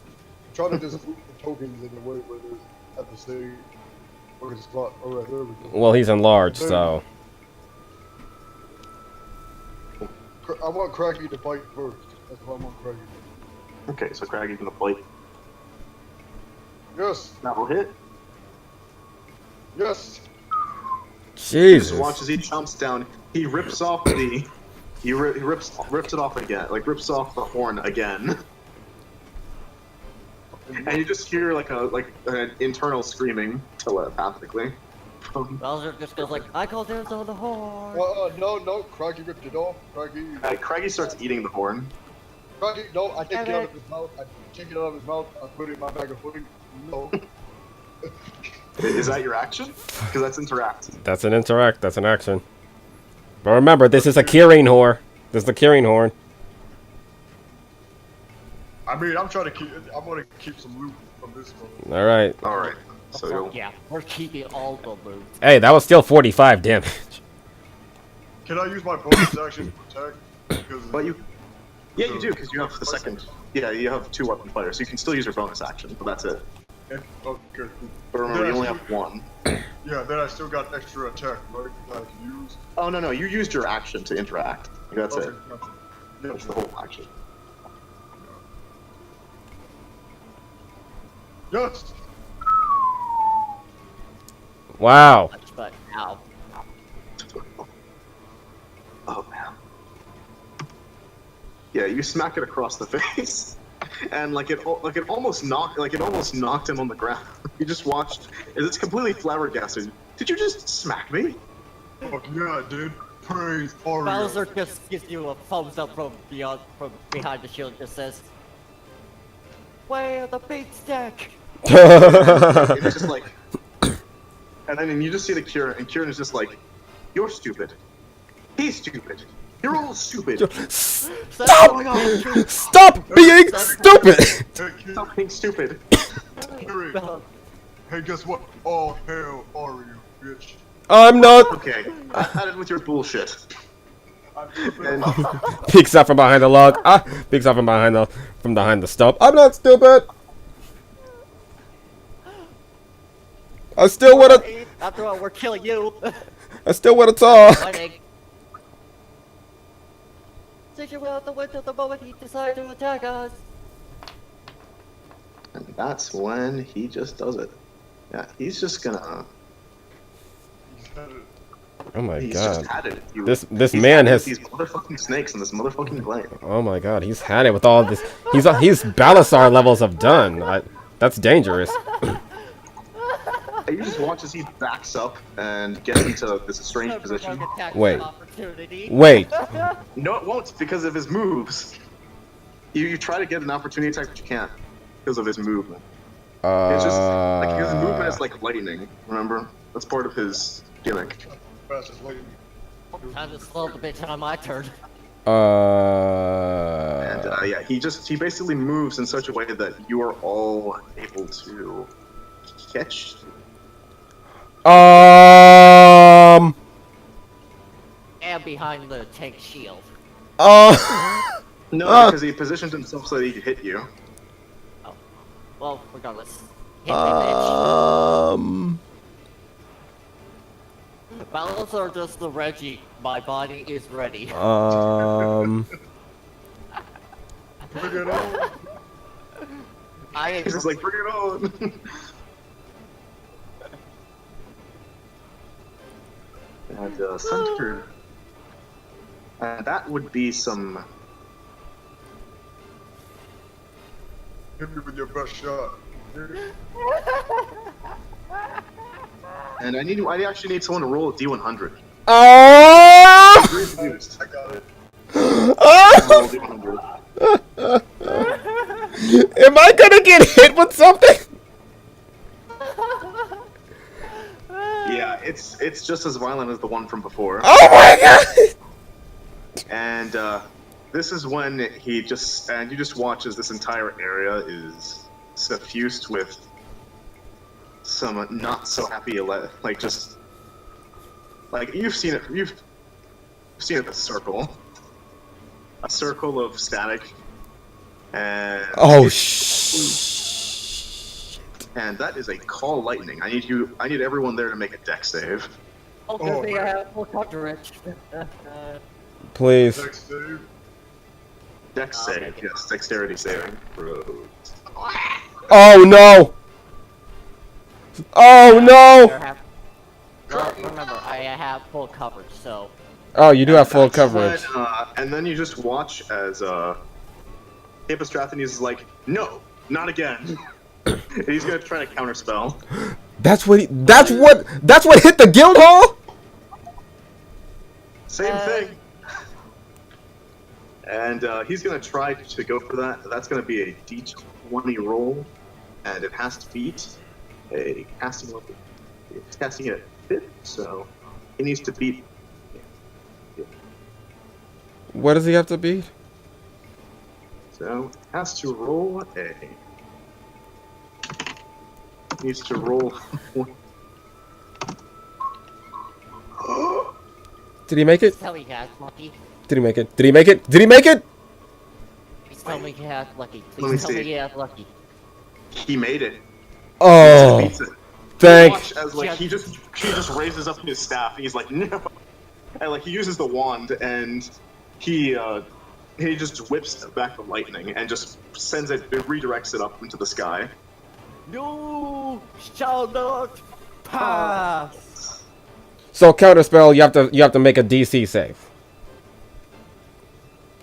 Trying to just put the tokens in the way where there's at the stage. Or the spot. Alright, there we go. Well, he's enlarged, so. I want Craggy to fight first. That's what I want Craggy to Okay, so Craggy's gonna fight. do. Yes! That will hit. Yes! Jesus. Just watch as he jumps down. He rips off the. He rips it off again. Like rips off the horn again. And you just hear like an internal screaming telepathically. Bowser just goes like, I call dibs on the horn. No, Craggy ripped it off. Craggy starts eating the horn. Craggy, no, I take it out of his mouth. I take it out of his mouth. I put it in my bag of pudding. No. Is that your action? Because that's interact. That's an interact. That's an action. But remember, this is a Kirin horn. This is the Kirin horn. I mean, I'm trying to keep. I'm gonna keep some loot from this one. All right. All right. So Yeah, we're keeping all the loot. Hey, that was still 45 damage. Can I use my bonus action to attack? Because but you. Yeah, you do because you have the second. Yeah, you have 2 weapon fighters, so you can still use your bonus action, but that's it. Okay, cool. But remember, you only have 1. Yeah, then I still got extra attack, right? That I can use. Oh no, you used your action to interact. That's it. Gotcha. That's the whole action. Yes. Wow. But ow. Oh man. Yeah, you smack it across the face, and it almost knocked him on the ground. You just watched as it's completely flabbergasted. Did you just smack me? Fuck yeah, dude. Praise Oreo. Bowser just gives you a thumbs up from behind the shield and just says, "Where the beat stack?" It's just like, and then you just see the Kieran, and Kieran is just like, "You're stupid. He's stupid. You're all stupid. Stop! Stop being stupid. Hey, kid, Stop being stupid." Kieran. Hey, guess what? All hail Oreo, bitch. I'm not. Okay, I had it with your bullshit. And Peeks out from behind the log. Peeks out from behind the stump. I'm not stupid. I still wanna. After all, we're killing you. I still wanna talk. Fighting. Since you will out the window the moment he decided to attack us. And that's when he just does it. Yeah, he's just gonna. Oh my He's god. just had it. This He's man had has. these motherfucking snakes in this motherfucking glade. Oh my god, he's had it with all this. He's Balasar levels of done. That's dangerous. You just watch as he backs up and gets into this strange position. Wait. Wait. No, it won't because of his moves. You try to get an opportunity attack, but you can't because of his movement. It's just like his movement is like lightning. Remember, that's part of his gimmick. Time to slow the bitch on my turn. And yeah, he basically moves in such a way that you are all able to catch. And behind the tank shield. No, because he positioned himself so that he could hit you. Oh. Well, regardless. Hit me, bitch. Balance are just the Reggie. My body is ready. Bring it on. He's just like, bring it on. And center. That would be some. Hit me with your best shot. And I actually need someone to roll a D100. I got it. Roll a D100. Am I gonna get hit with something? Yeah, it's just as violent as the one from before. Oh my god! And this is when you just watch as this entire area is suffused with some not so happy you've seen it a circle of static, and Oh and that is a call lightning. I need everyone there to make a dex save. Oh, good thing I have full coverage. please. Dex save. Dex save, yes, dexterity saving. Oh no! Oh no! Well, remember, I have full coverage, so. Oh, you do have full That's coverage. when, and then you just watch as Capistrathanes is like, no, not again. And he's gonna try to counterspell. That's what hit the guild hall? Same thing. And he's gonna try to go for that. That's gonna be a d20 roll, and it has to beat a casting level. It's casting at 5th, so he needs to beat. What does he have to beat? So has to roll a. Needs to roll. Did he make it? Tell me he has lucky. Did he make it? Did he make it? Did he make it? Please tell me he has lucky. Let me Please tell see. me he has lucky. He made it. Oh, Beats it. thank. Watch as he just raises up his staff and he's like, no. And he uses the wand and he just whips back the lightning and just sends it redirects it up into the sky. You shall not pass. So counterspell, you have to make a DC save.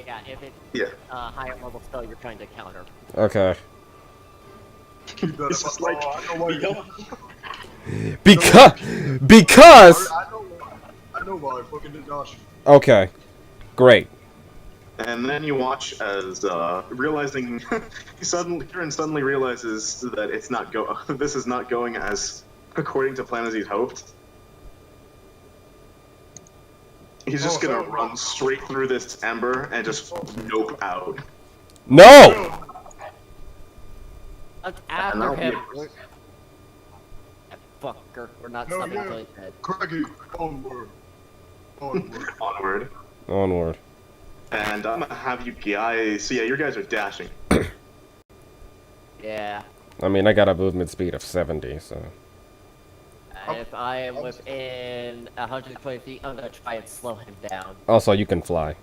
Yeah, if it's higher level spell you're trying to counter. Okay. It's just like, I know why. Because. I know why. Fucking did Josh. Okay. Great. and then you watch as realizing Kieran suddenly realizes that this is not going as according to plan as he'd hoped. He's just gonna run straight through this ember and just nope out. No! After him. That fucker, we're not stopping until he's dead. Craggy, onward. Onward. Onward. And I'm gonna have you guys. So yeah, your guys are dashing. Yeah. I mean, I got a movement speed of 70, so. If I am within 120 feet, I'm gonna try and slow him down. Also, you can fly.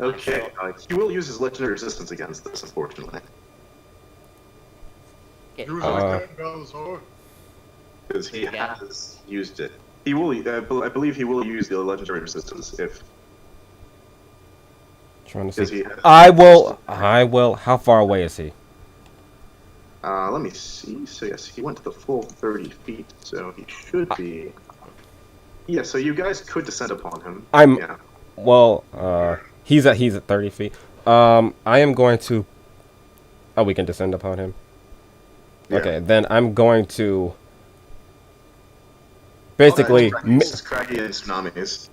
Okay, he will use his legendary resistance against this, unfortunately. Because he has used it. He will. I believe he will use the legendary resistance if. Trying to see. I will. How far away is he? Let me see. So yes, he went to the full 30 feet, so he should be. Yeah, so you guys could descend upon him. Yeah. Well, he's at 30 feet. I am going to. Oh, we can descend upon him. Yeah. Okay, then I'm going to. Basically. Craggy and Tsunamis.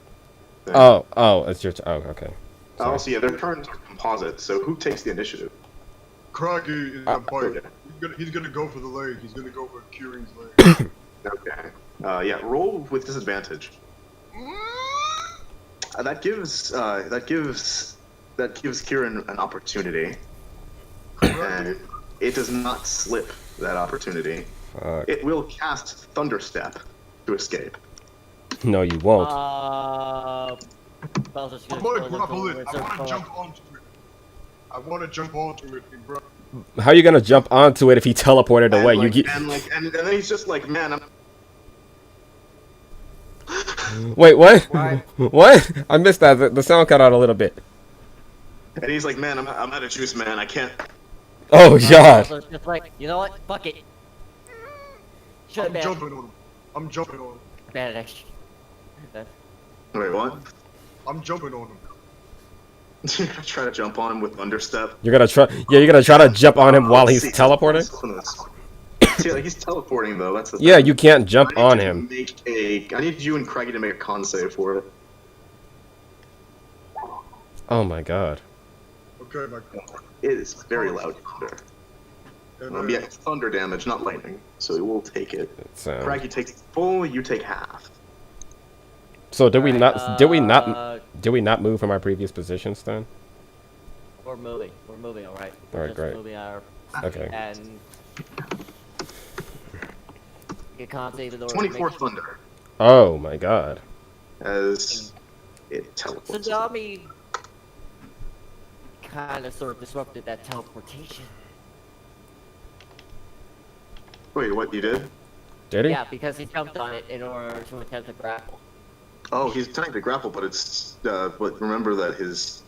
Oh, it's your. Oh, okay. Oh, so yeah, their turns are composite. So who takes the initiative? Craggy is gonna fight. He's gonna go for the leg. He's gonna go for Kieran's leg. Okay. Yeah, roll with disadvantage. That gives Kieran an opportunity, and it does not slip that opportunity. It will cast Thunderstep to escape. No, you won't. I'm gonna grapple it. I wanna jump onto it. I wanna jump onto it and grab. How are you gonna jump onto it if he teleported away? And then he's just like, man, I'm. Wait, what? What? I missed that. The sound cut out a little bit. And he's like, man, I'm out of juice, man. I can't. Oh god. So it's just like, you know what? Fuck it. I'm jumping on him. I'm jumping on him. Vanish. Wait, what? I'm jumping on him. You're gonna try to jump on him with Thunderstep. You're gonna try. Yeah, you're gonna try to jump on him while he's teleporting. See, like, he's teleporting though. That's the thing. Yeah, you can't jump on him. I need you and Craigie to make a con save for it. Oh my god. Okay, my It is very loud thunder. and, Yeah, it's thunder damage, not lightning, so we will take it. So, Craigie takes full, you take half. so did we Alright, not? Did we not? Did we not move from our previous positions then? We're moving. We're moving, alright. Alright, great. Moving our... Okay. And... You can't save the 24 thunder, Oh my god. as it teleports. Tsunami kind of sort of disrupted that teleportation. Wait, what, you did? Did he? Yeah, because he jumped on it in order to attempt to grapple. Oh, he's trying to grapple, but it's, but remember that his...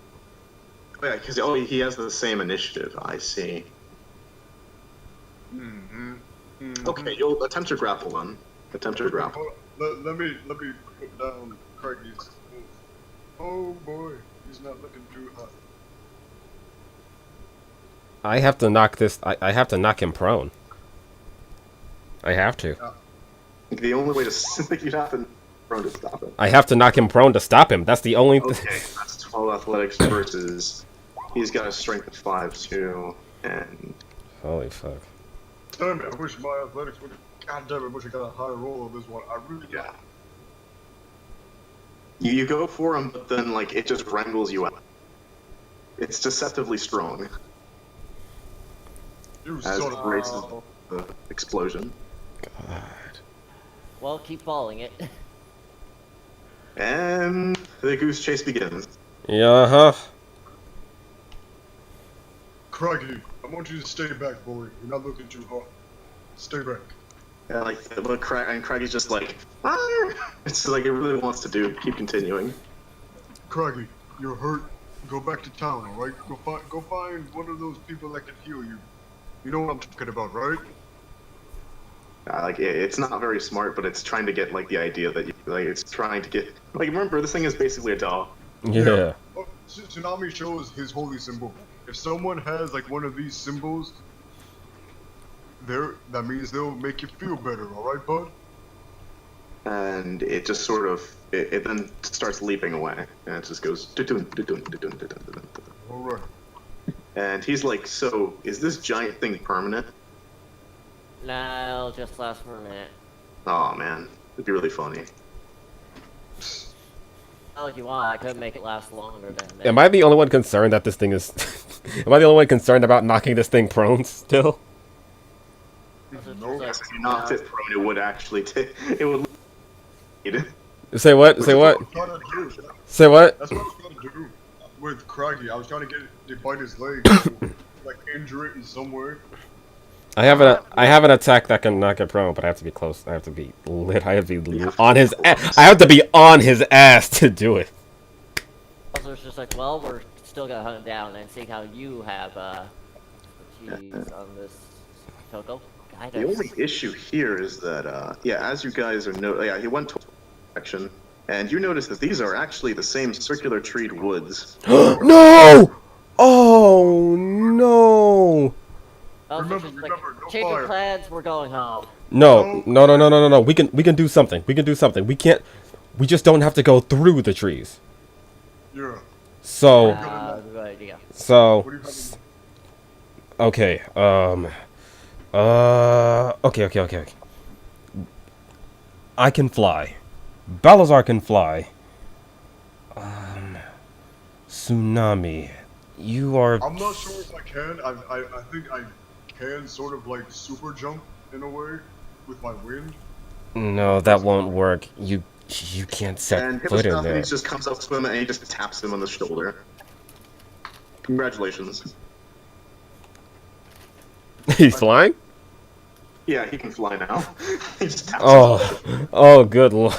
Oh, yeah, because, he has the same initiative, I see. Okay, you'll attempt to grapple then. Attempt to grapple. Let me put down Craigie's. Oh boy, he's not looking too hot. I have to knock this. I have to knock him prone. I have to. The only way to... you'd have to prone to stop it. I have to knock him prone to stop him. That's the only. Okay, that's 12 athletics versus... He's got a strength of 5 too, and... Holy fuck. Damn it, I wish my athletics would have. God damn it, I wish I got a higher roll on this one. I really Yeah. You go for him, but then, like, it just wrangles you out. It's deceptively strong. You As son it of races the explosion. God. Well, keep following it. And the goose chase begins. Yeah, huh. Craigie, I want you to stay back, boy. You're not looking too hot. Stay back. Yeah, like, but Craigie's just like, "Arr!" It's like it really wants to keep continuing. Craigie, you're hurt. Go back to town, alright? Go find one of those people that can heal you. You know what I'm talking about, right? Like, it's not very smart, but it's trying to get, like, the idea that, it's trying to get... Like, remember, this thing is basically a doll. Yeah. Oh, Tsunami shows his holy symbol. If someone has, like, one of these symbols, that means they'll make you feel better, alright, bud? And it just sort of... It then starts leaping away. And it just goes... Alright. And he's like, so, is this giant thing permanent? Nah, it'll just last for a minute. Oh man, it'd be really funny. Well, if you want, I could make it last longer than that. Am I the only one concerned that this thing is? Am I the only one concerned about knocking this thing prone still? No. Yes, if you knocked it prone, it would actually it would... Say what? Say what? That's what I was trying to do. Say what? That's what I was trying to do with Craigie. I was trying to get it to bite his leg, like injure it in some way. I have an attack that can knock it prone, but I have to be close. I have to be lit. I have to be on his. I have to be on his ass to do it. Also, it's just like, well, we're still gonna hunt him down and see how you have expertise on this, Toko. Guide The us. only issue here is that, yeah, as you guys are he went to direction, and you notice that these are actually the same circular treed woods. No! Oh no! Also, Remember, just like, no change fire. your plans. We're going home. No. We can do something. We can do something. We can't. We just don't have to go through the trees. Yeah. So. Good idea. So. What do you have? Okay. Okay. I can fly. Balazar can fly. Tsunami. You are. I'm not sure if I can. I think I can sort of like super jump in a way with my wind. No, that won't work. You can't set And foot in there. Hippostrophes just comes up to him and he just taps him on the shoulder. Congratulations. He's flying? Yeah, he can fly now. He just taps him on the shoulder. Oh, good lord.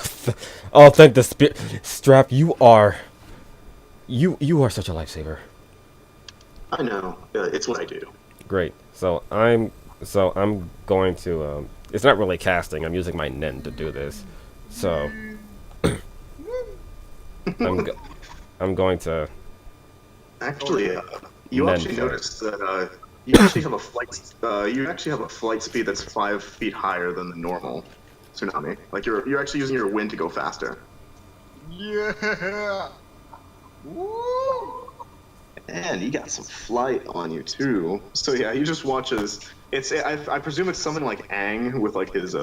Oh, thank the Strap, you are such a lifesaver. I know. It's what I do. Great. So I'm going to it's not really casting. I'm using my Nen to do this. So I'm going to Actually, you actually Mentor. notice that you actually have a flight speed that's 5 feet higher than the normal tsunami. Like you're actually using your wind to go faster. Yeah. Woo. And you got some flight on you too. So yeah, you just watch as I presume it's something like Aang with like his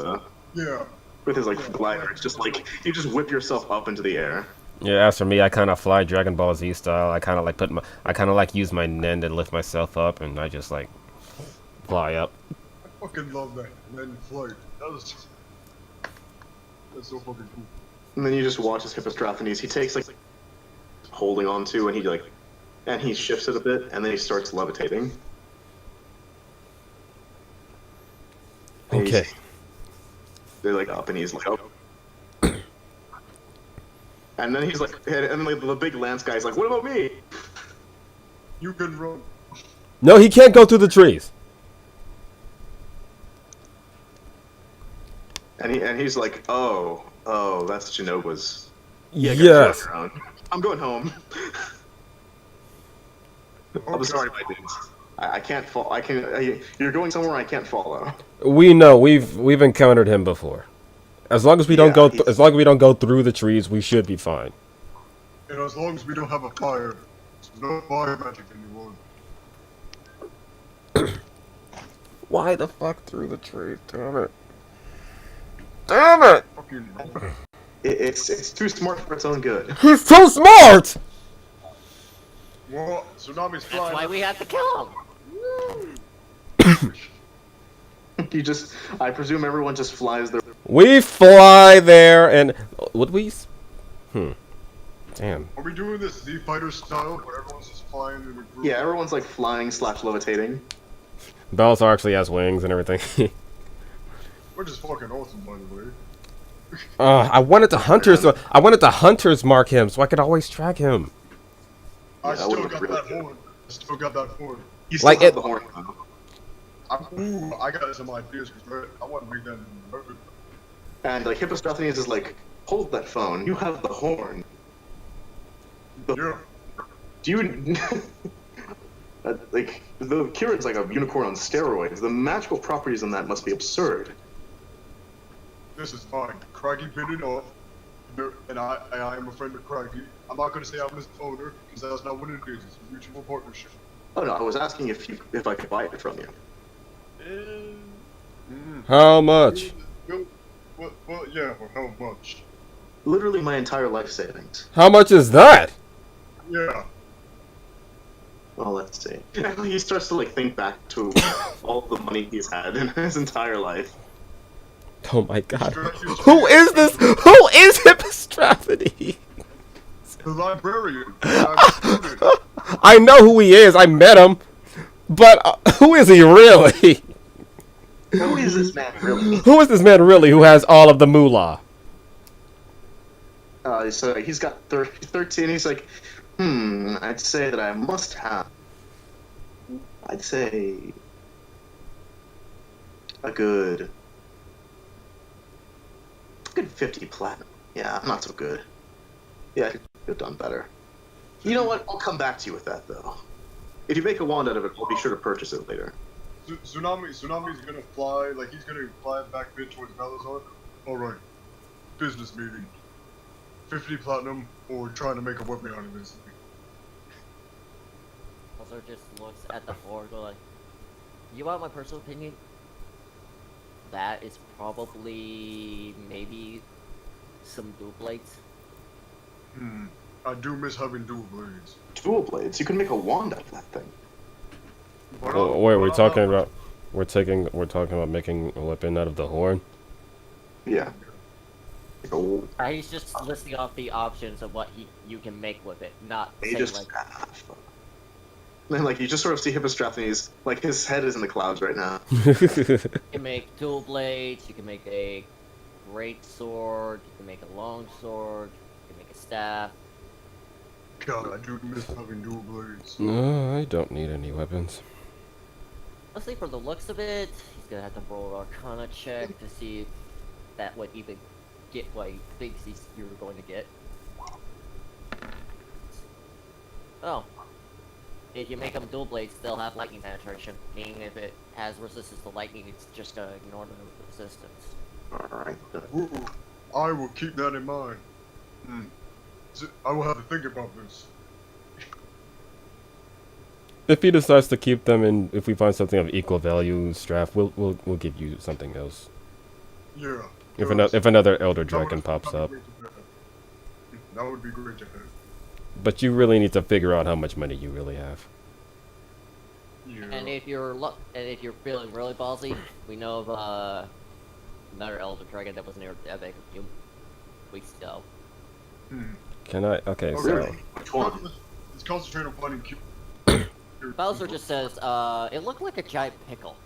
Yeah. glider. It's just like you just whip yourself up into the air. Yeah, as for me, I kind of fly Dragon Ball Z style. I kind of like use my Nen to lift myself up, and I just like fly up. I fucking love that. And then flight. That's so fucking cool. And then you just watch as Hippostrophes. He takes like holding on to, and he shifts it a bit, and then he starts levitating. And Okay. They're like up, and he's like, oh. And then he's like, and like the big Lance guy's like, what about me? You can run. No, he can't go through the trees. And he's like, oh, that's Genova's. Yeah, Yes. I'm going home. I'm Okay. sorry, my dudes. I can't fall. You're going somewhere I can't follow. We know we've encountered him before. As long as we don't as long as we don't go through the trees, we should be fine. And as long as we don't have a fire, there's no fire magic anymore. Why the fuck through the trees? Damn it! Damn it! Fucking. It's too smart for its own good. He's too smart. Well, tsunami's That's flying. why we have to kill him. I presume everyone just flies their. We fly there, and would we? Damn. Are we doing this Z Fighter style where everyone's just flying in a group? Yeah, everyone's like flying / levitating. Bellatar actually has wings and everything. We're just fucking awesome, by the way. I wanted to hunters mark him so I could always track him. I that still would've got been that really horn. I still got that horn. You still Like have it- the horn. Though. I got some ideas because I want to make that in perfect. And like Hippostrophes is like, hold that phone. You have the horn. Yeah. Do you like the Kieran's like a unicorn on steroids? The magical properties in that must be absurd. This is fine. Craggy bit it off. And I am a friend of Craggy. I'm not gonna say I'm his owner, because that's not what it is. It's a mutual partnership. Oh no, I was asking if I could buy it from you. How much? Well, yeah, for how much? Literally my entire life savings. How much is that? Yeah. Well, let's see. He starts to like think back to all the money he's had in his entire life. Oh my god. Who is this? Who is Hippostrophes? The librarian. I know who he is. I met him. But who is he really? Who is this man really? Who is this man really who has all of the moolah? So he's got 13. He's like, I'd say that I must have. I'd say a good 50 platinum. Yeah, not so good. Yeah, I could have done better. You know what? I'll come back to you with that though. If you make a wand out of it, I'll be sure to purchase it later. Tsunami's gonna fly, like he's gonna fly back mid towards Malazar. Alright. Business meeting. 50 platinum, or trying to make a weapon out of this. Also just looks at the floor and go like, you want my personal opinion? That is probably maybe some dual blades. I do miss having dual blades. Dual blades. You can make a wand out of that thing. Oh, wait, we're talking about making a weapon out of the horn. Yeah. Like a He's just listing off the options of what you can make with it, not They saying just like, then like you just sort of see Hippostrophes, like his head is in the clouds right now. you can make dual blades, you can make a great sword, you can make a long sword, you can make a staff. God, I do miss having dual blades. No, I don't need any weapons. Honestly, for the looks of it, he's gonna have to roll an Arcana check to see if that would even get what he thinks you're going to get. Oh, if you make them dual blades, they'll have lightning penetration. Meaning if it has resistance to lightning, it's just gonna ignore the resistance. Alright, good. Ooh, I will keep that in mind. I will have to think about this. If he decides to keep them, and if we find something of equal value, Straff, we'll give you something else. Yeah. If another Elder Dragon pops up. That would be great to have. But you really need to figure out how much money you really have. Yeah. And if you're feeling really ballsy, we know of another Elder Dragon that was near Epic a few weeks ago. Can I? Okay, Oh, so really? Which one? Let's concentrate on finding cute. Bowser just says, it looked like a giant pickle.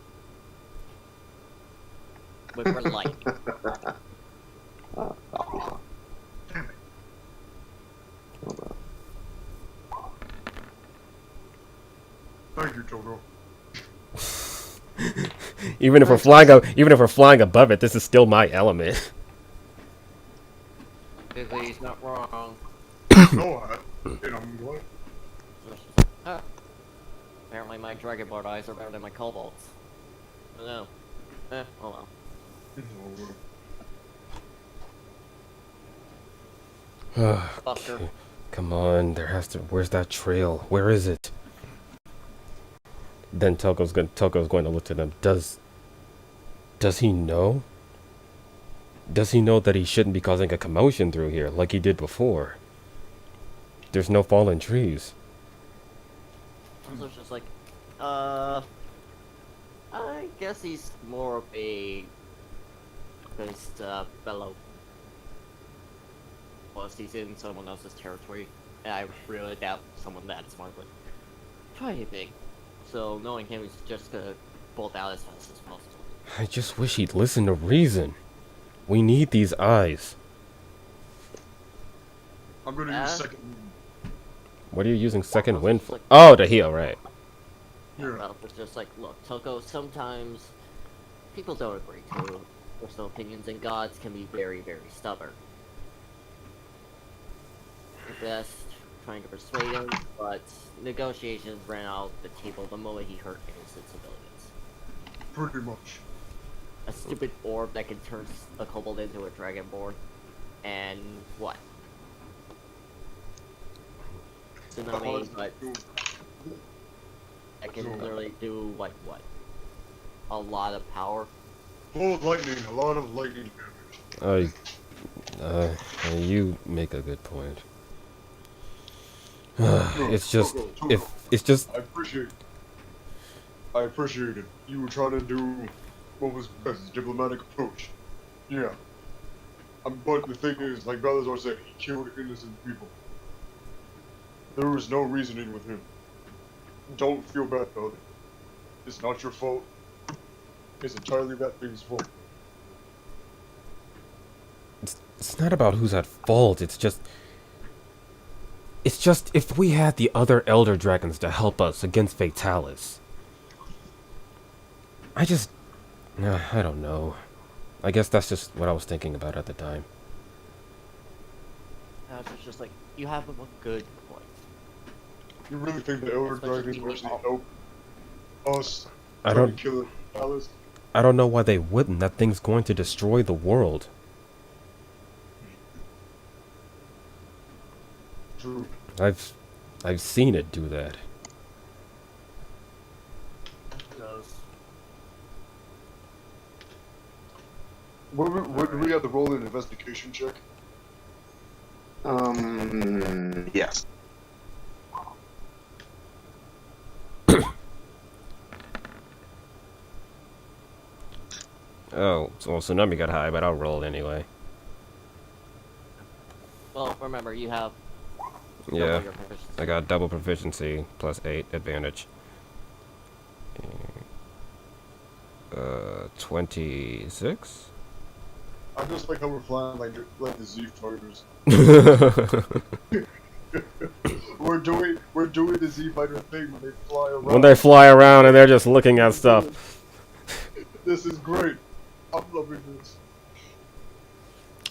With red light. That'll be fun. Damn it. Thank you, Togo. even if we're flying above it, this is still my element. He's not wrong. No, and I'm glad. Huh. Apparently my Dragonboard eyes are better than my Cobalt's. I know. Oh well. Okay. Come on, where's that trail? Where is it? Then Toko's going to look to them. Does he know? Does he know that he shouldn't be causing a commotion through here like he did before? There's no fallen trees. Bowser's just like, I guess he's more of a fellow. Plus, he's in someone else's territory, and I really doubt someone that smart would try anything. So, knowing him, he's just gonna bolt out as fast as possible. I just wish he'd listen to reason. We need these eyes. I'm gonna use second. What are you using second wind for? Oh, to heal, right. Yeah. Well, it's just like, look, Toko, sometimes people don't agree to personal opinions, and gods can be very, very stubborn. At best, trying to persuade him, but negotiations ran out the table the moment he hurt innocent civilians. Pretty much. A stupid orb that can turn a kobold into a dragonborn, and what? Tsunami, but that can literally do, like, what? A lot of power? Full of lightning, a lot of lightning damage. You make a good point. It's just, I appreciate it. You were trying to do what was best, diplomatic approach. Yeah. But the thing is, like Balazar said, he killed innocent people. There was no reasoning with him. Don't feel bad about it. It's not your fault. It's entirely that thing's fault. it's not about who's at fault. It's just if we had the other Elder Dragons to help us against Fatalis. I don't know. I guess that's just what I was thinking about at the time. It's just like, you have a good point. You really think the Elder Dragons will actually help us I try don't- to kill Alice? I don't know why they wouldn't. That thing's going to destroy the world. True. I've seen it do that. It does. What do we have to roll an investigation check? Yes. Oh, well, Tsunami got high, but I'll roll it anyway. Well, remember, you have Yeah, double your proficiency. I got double proficiency plus 8 advantage. 26? I just like how we're flying like the Z fighters. We're doing the Z fighter thing when they fly around. When they fly around and they're just looking at stuff. This is great. I'm loving this.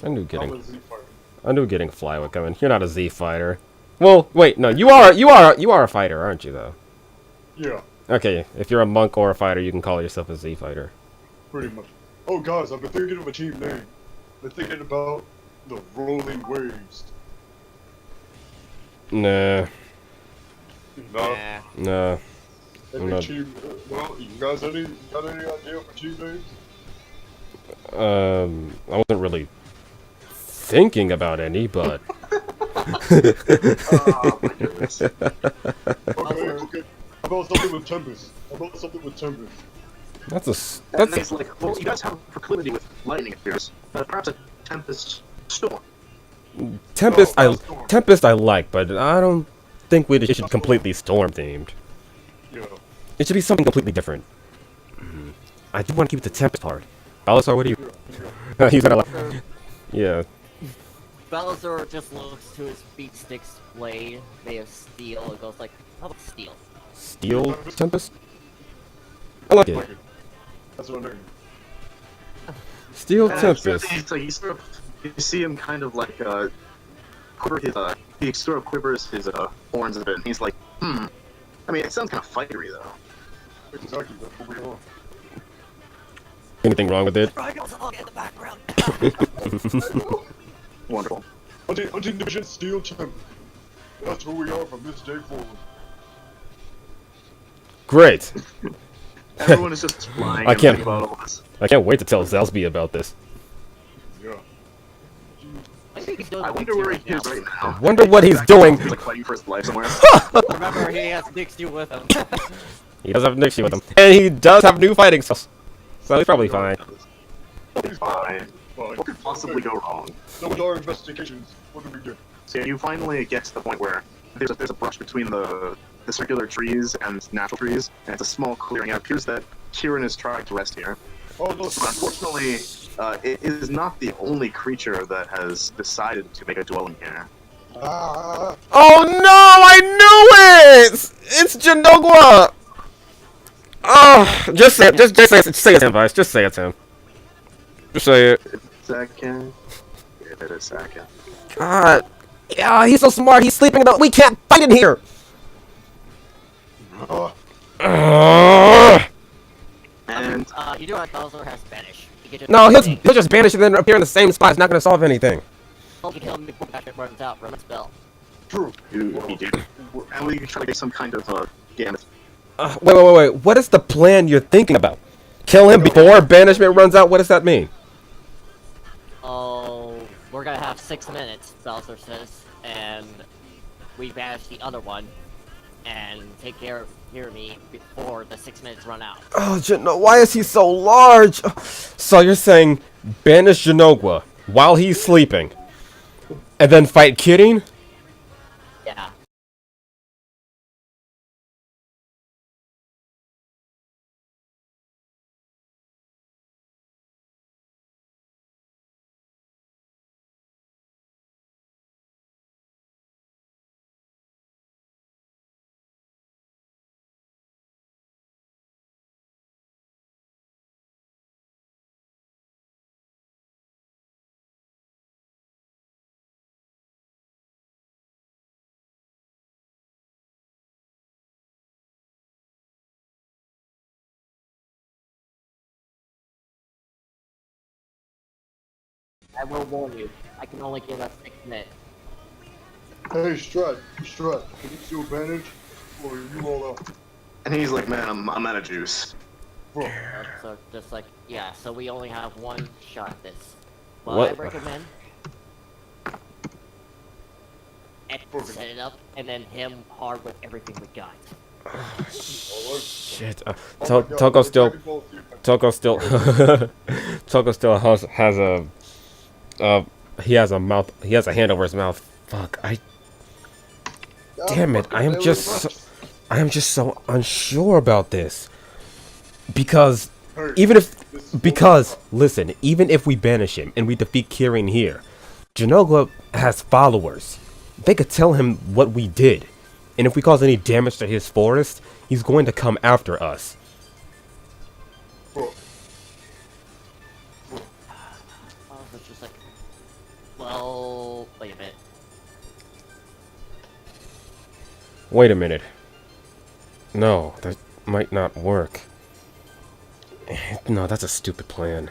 I knew I'm getting a Z fighter. Flywick coming. You're not a Z fighter. Well, wait, no, you are a fighter, aren't you though? Yeah, Okay, if you're a monk or a fighter, you can call yourself a Z fighter. pretty much. Oh, guys, I've been thinking of a team name. I've been thinking about the Rolling Waves. Nah, No, nah. any team? Well, you guys, got any idea for team names? I wasn't really thinking about any, but Oh my goodness. Okay. How about something with Tempest? that's And he's like, well, you guys have a proclivity with lightning, it appears. Perhaps a tempest storm. Tempest. Oh, Storm. Tempest I like, but I don't think it should completely storm themed. Yeah. It should be something completely different. I do want to keep it the Tempest part. Balasar, what do you? He's gonna like. Yeah. Balazar just looks to his beat sticks blade made of steel and goes like, how about steel? Steel Tempest. I like it. That's what I'm thinking. Steel And Tempest. so you sort of, you see him kind of like, quiver his, he sort of quivers his, horns a bit, and he's like, I mean, it sounds kind of fiery, though. Exactly, that's what we are. Anything wrong with it? Rhinos all in the background. Wonderful. Hunting Division Steel Tempest. That's who we are from this day forward. Great. Everyone is just flying I can't- about all this. I can't wait to tell Zelsby about this. Yeah. I think he's doing I wonder where he is right now. Wonder what he's doing. He's like fighting for his life somewhere. Remember, he has Nixie with him. He does have Nixie with him, and he does have new fighting skills, so he's probably fine. He's fine. Fine. What could possibly go wrong? So with our investigations, what do we do? So you finally get to the point where there's a brush between the circular trees and natural trees, and it's a small clearing. It appears that Kieran is trying to rest here. Oh, look. But unfortunately, it is not the only creature that has decided to make a dwelling here. Ah, Oh no! I knew it! It's Janogwa! Oh, just say it. Just say it. Say it, Vice. Just say it, Tim. Just say it. Second. Give it a second. God. Yeah, he's so smart. He's sleeping. We can't fight in here. And You do have Balazar has Spanish. He can just No, he'll just vanish and then appear in the same spot. It's not gonna solve anything. You can kill him before that runs out. Run a spell. true. he did. And we try to get some kind of gamut. Wait. What is the plan you're thinking about? Kill him before banishment runs out? What does that mean? Oh, we're gonna have 6 minutes, Balazar says, and we banish the other one, and take care of me before the 6 minutes run out. Oh, why is he so large? So you're saying banish Janogwa while he's sleeping, and then fight Kirin? Yeah. I will warn you, I can only give us 6 minutes. Hey, Strat, can you still manage? Or are you all out? And he's like, man, I'm out of juice. Bro, So just like, yeah, so we only have one shot at this. What? I recommend set it up and then him hard with everything we got. Shit. oh my God, Toko still. attacking both of you. Toko still. Toko still has a. He has a mouth. He has a hand over his mouth. Fuck. Damn it! I am just so unsure about this. Because listen, even if we banish him and we defeat Kirin here, Janogwa has followers. They could tell him what we did, and if we cause any damage to his forest, he's going to come after us. Bro, It's just like, well, wait a minute. Wait a minute. No, that might not work. No, that's a stupid plan.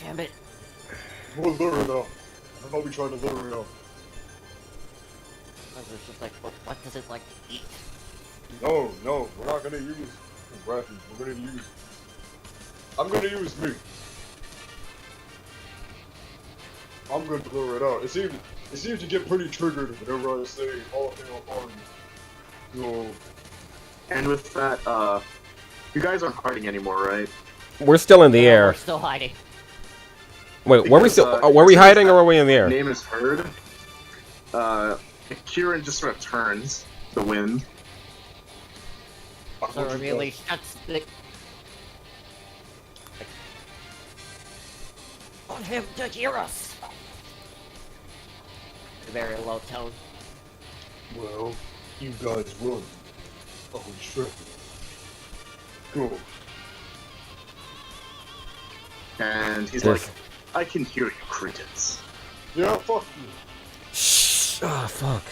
Damn it. We'll lure it up. How about we try to lure it up? It's just like, what does it like to eat? No, we're not gonna use weapons. We're gonna use. I'm gonna use me. I'm gonna lure it out. It seems to get pretty triggered whenever I say all on. So. And with that, you guys aren't hiding anymore, right? We're still in the We're air. still hiding. Wait, were we still? Were we hiding or were we in the air? Name is heard. Kieran just sort of turns to the wind. So it really shuts the... Want him to hear us! A very low tone. Well, you guys run. Oh shit. Go. And he's Yes. like, I can hear you, cretins. Yeah, fuck you. Shh. Ah, fuck.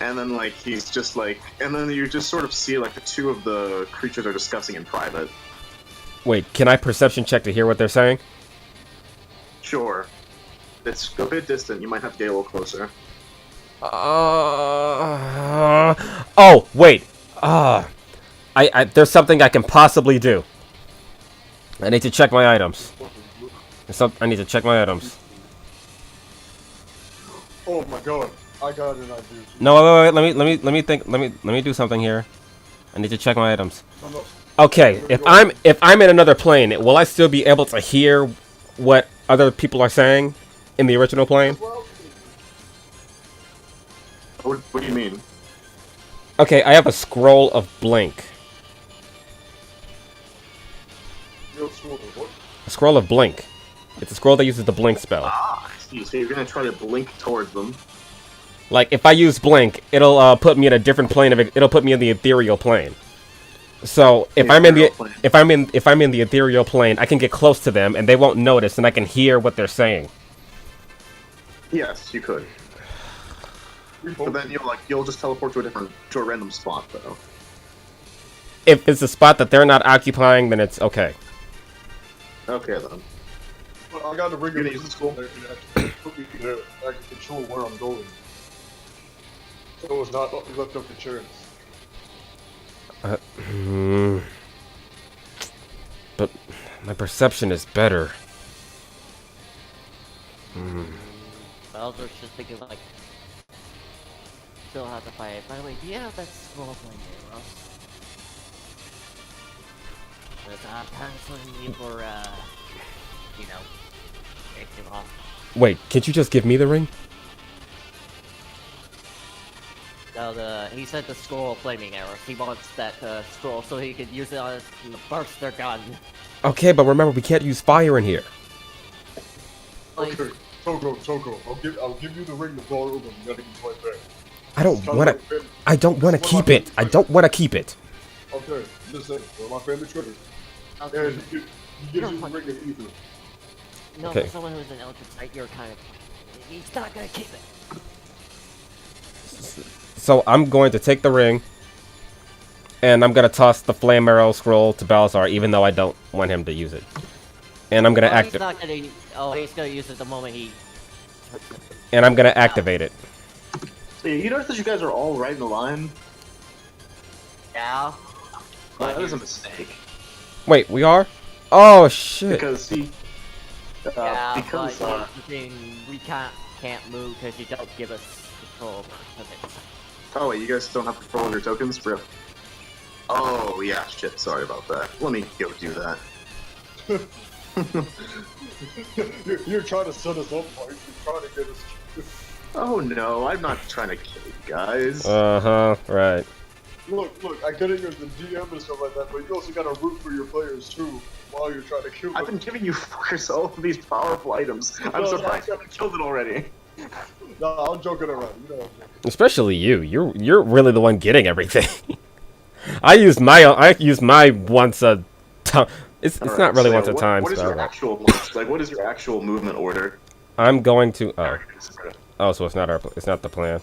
And then, like, he's just like, and then you just sort of see, like, the two of the creatures are discussing in private. Wait, can I perception check to hear what they're saying? Sure. It's a bit distant, you might have to get a little closer. Oh, wait. There's something I can possibly do. I need to check my items. I need to check my items. Oh my god, I got an idea. No, wait. Let me think. Let me do something here. I need to check my items. No. Okay, if I'm in another plane, will I still be able to hear what other people are saying in the original plane? What do you mean? Okay, I have a scroll of blink. A scroll of blink. It's a scroll that uses the blink spell. Ah, I see. So you're gonna try to blink towards them. Like, if I use blink, it'll put me in a different plane of it. It'll put me in the ethereal plane. So if I'm in the ethereal plane, I can get close to them and they won't notice, and I can hear what they're saying. Yes, you could. But then you'll just teleport to a random spot though. If it's a spot that they're not occupying, then it's okay. Okay then. Well, I got to bring You're it gonna use the school? Put me there. I can control where I'm going. So it's not left up to chance. But my perception is better. I was just thinking like... Still have to fight. By the way, do you have that scroll playing arrow? Because I'm constantly for, you know, make him off. Wait, can't you just give me the ring? No, he said the scroll of flaming arrows. He wants that scroll so he could use it on his burster gun. Okay, but remember, we can't use fire in here. Like, Okay, Toko, I'll give you the ring to fall over. You gotta get right back. I don't want to keep it. I don't want to keep it. Okay, listen, well, my family treasure. okay. And he gives you the ring of ether. No, Okay. for someone who's an eldritch knight, you're kind of... He's not gonna keep it. So I'm going to take the ring, and I'm going to toss the flame arrow scroll to Balazar, even though I don't want him to use it. And I'm going to He's not gonna... Oh, he's gonna use it the moment he... And I'm going to activate it. Hey, you notice that you guys are all right in the line? Yeah. Well, that was a mistake. Wait, we are? Oh shit! Because he... Yeah, because, but here's the thing, we can't move because you don't give us control of it. Oh wait, you guys don't have control of your tokens? Rip. Oh yeah, shit, sorry about that. Let me go do that. You're trying to set us up, Mike. You're trying to get us... Oh no, I'm not trying to kill you guys. Right. Look, I get it, you're the DM and stuff like that, but you also gotta root for your players too, while you're trying to kill them. I've been giving you fuckers all of these powerful items. I'm surprised you haven't killed it already. No, I'm joking around, you know. Especially you. You're really the one getting everything. I used my once a time. It's Alright, not really so once a time. What is spell, your but actual what is your actual movement order? I'm going to. Oh, Oh, so it's not the plan.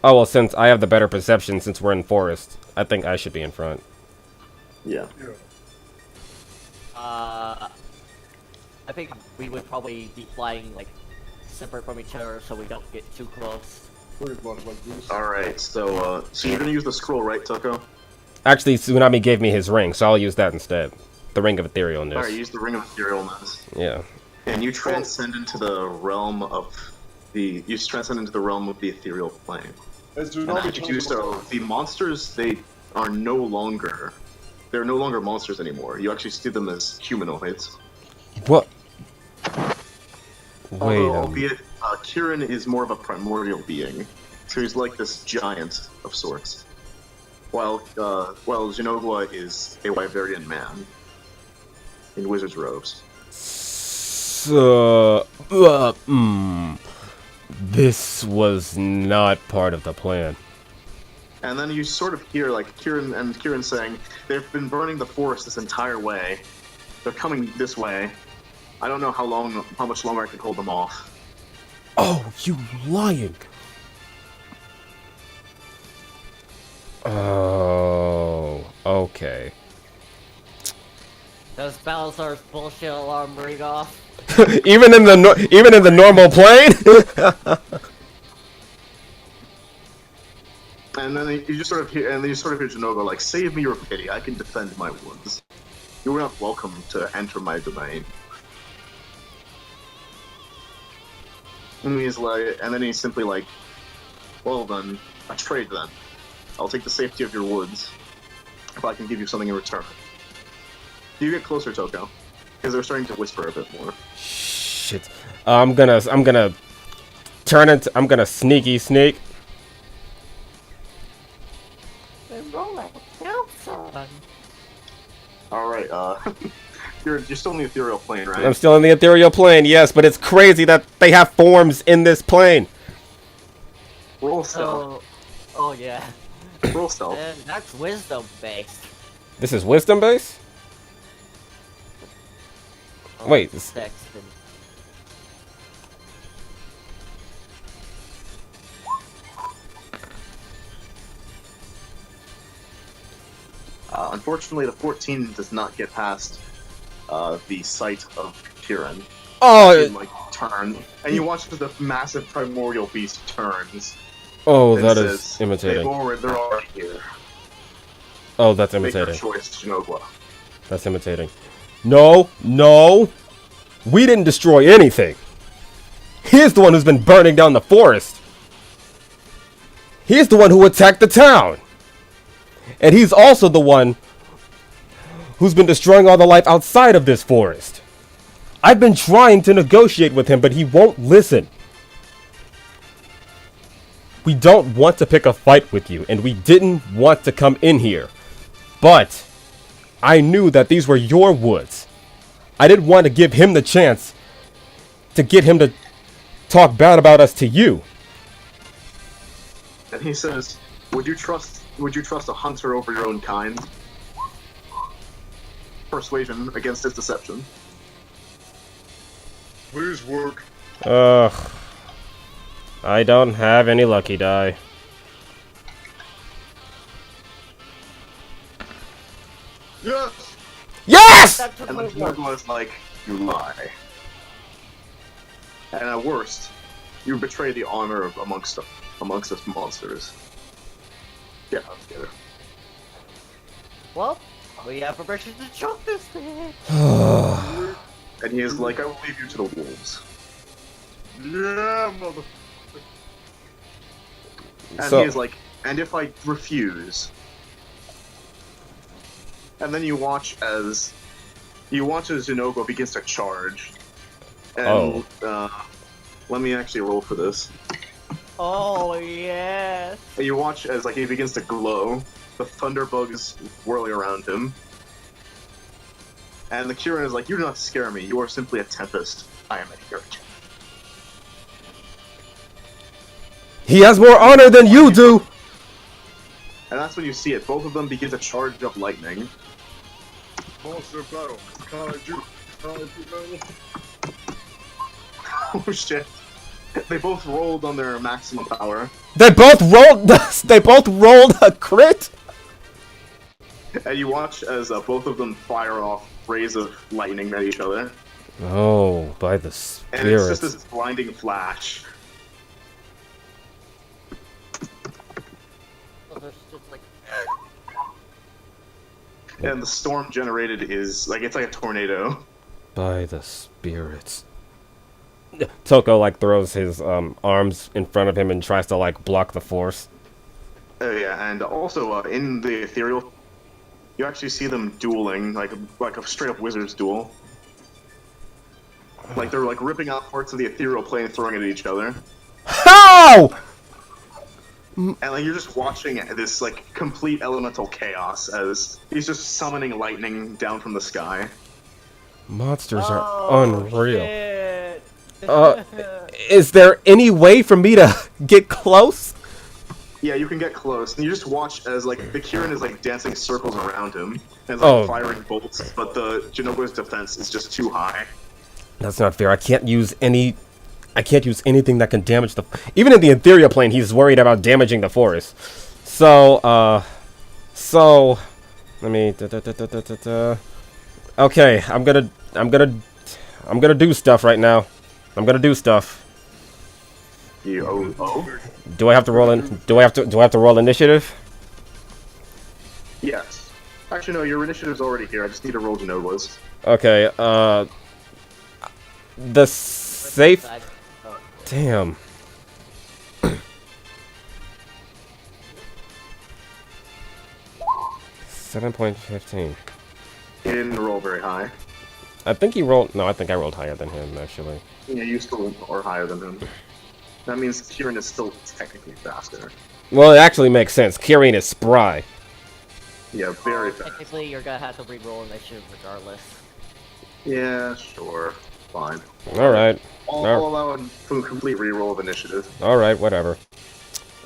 Oh well, since I have the better perception, since we're in forest, I think I should be in front. Yeah. I think we would probably be flying like separate from each other so we don't get too close. Alright, so you're gonna use the scroll, right, Toko? Actually, Tsunami gave me his ring, so I'll use that instead. The Ring of Etherealness. Alright, use the Ring of Etherealness. Yeah. And you transcend into the realm of the ethereal plane. And as you do so, the monsters, they're no longer monsters anymore. You actually see them as humanoids. What? Wait. Albeit, Kieran is more of a primordial being, so he's like this giant of sorts. While Zenogwa is a Wyverian man in wizard's robes. So, this was not part of the plan. And then you sort of hear like Kieran saying, "They've been burning the forest this entire way. They're coming this way. I don't know how much longer I can hold them off." Oh, you lying! Oh, okay. Does Balazar's bullshit alarm ring off? even in the normal plane. And then you just sort of hear Jinogo like, "Save me your pity. I can defend my woods. You are not welcome to enter my domain." And then he's simply like, "Well then, a trade then. I'll take the safety of your woods if I can give you something in return." You get closer, Toko, because they're starting to whisper a bit more. Shit. I'm gonna sneaky sneak. Then roll that down, son. Alright, you're still in the ethereal plane, right? I'm still in the ethereal plane, yes, but it's crazy that they have forms in this plane. Roll stealth. Oh yeah. Roll stealth. Then that's wisdom based. This is wisdom base? Oh, Wait. Sexton. Unfortunately, the 14 does not get past the sight of Kieran. Oh, Turn, and you watch as the massive primordial beast turns. oh, and that says, is imitating. They're already here. Oh, that's Make your imitating. choice, Jinogwa. That's imitating. No, we didn't destroy anything. He's the one who's been burning down the forest. He's the one who attacked the town. And he's also the one who's been destroying all the life outside of this forest. I've been trying to negotiate with him, but he won't listen. We don't want to pick a fight with you, and we didn't want to come in here. But I knew that these were your woods. I didn't want to give him the chance to get him to talk bad about us to you. And he says, Would you trust a hunter over your own kind? Persuasion against his deception. Please work. Ugh. I don't have any lucky die. Yes! Yes! That took And my the work. Jinogwa is like, you lie. And at worst, you betray the honor of amongst us monsters. Get out together. Well, we have permission to choke this thing. And he is like, I will leave you to the wolves. Yeah, mother. And So- he is like, and if I refuse? And then you watch as Zenogwa begins to charge. And let me actually roll for this. Oh yes. And you watch as he begins to glow, the thunderbugs whirling around him. And the Kieran is like, you do not scare me, you are simply a tempest. I am a hurricane. He has more honor than you do! And that's when you see it. Both of them begin to charge up lightning. Monster battle. Can't I do battle? Oh shit. They both rolled on their maximum power. They both rolled. They both rolled a crit. And you watch as both of them fire off rays of lightning at each other. Oh, by the And it's just spirits. this blinding flash. So there's just like. And the storm generated is like it's like a tornado. By the spirits. Toko like throws his arms in front of him and tries to like block the force. Oh yeah, and also in the ethereal, you actually see them dueling like a straight up wizard's duel. Like they're like ripping out parts of the ethereal plane and throwing it at each other. How? And like you're just watching this like complete elemental chaos as he's just summoning lightning down from the sky. Monsters Oh, are unreal. shit. Is there any way for me to get close? Yeah, you can get close, and you just watch as like the Kieran is like dancing circles around him and like firing bolts, but the Genobu's defense is just too high. That's not fair. I can't use anything that can damage the. Even in the ethereal plane, he's worried about damaging the forest. So, let me. Okay, I'm gonna do stuff right now. I'm gonna do stuff. Do I have to roll in? Do I have to roll initiative? Yes. Actually, no. Your initiative's already here. I just need to roll Genobu's. Okay. The safe. Oh. Damn. 7.15. He didn't roll very high. I think he rolled. No, I think I rolled higher than him actually. Yeah, you still are higher than him. That means Kieran is still technically faster. Well, it actually makes sense. Kieran is spry. Yeah, very fast. Technically, you're gonna have to re-roll initiative regardless. Yeah, sure. Fine. All right. I'll allow a complete reroll of initiative. All right. Whatever.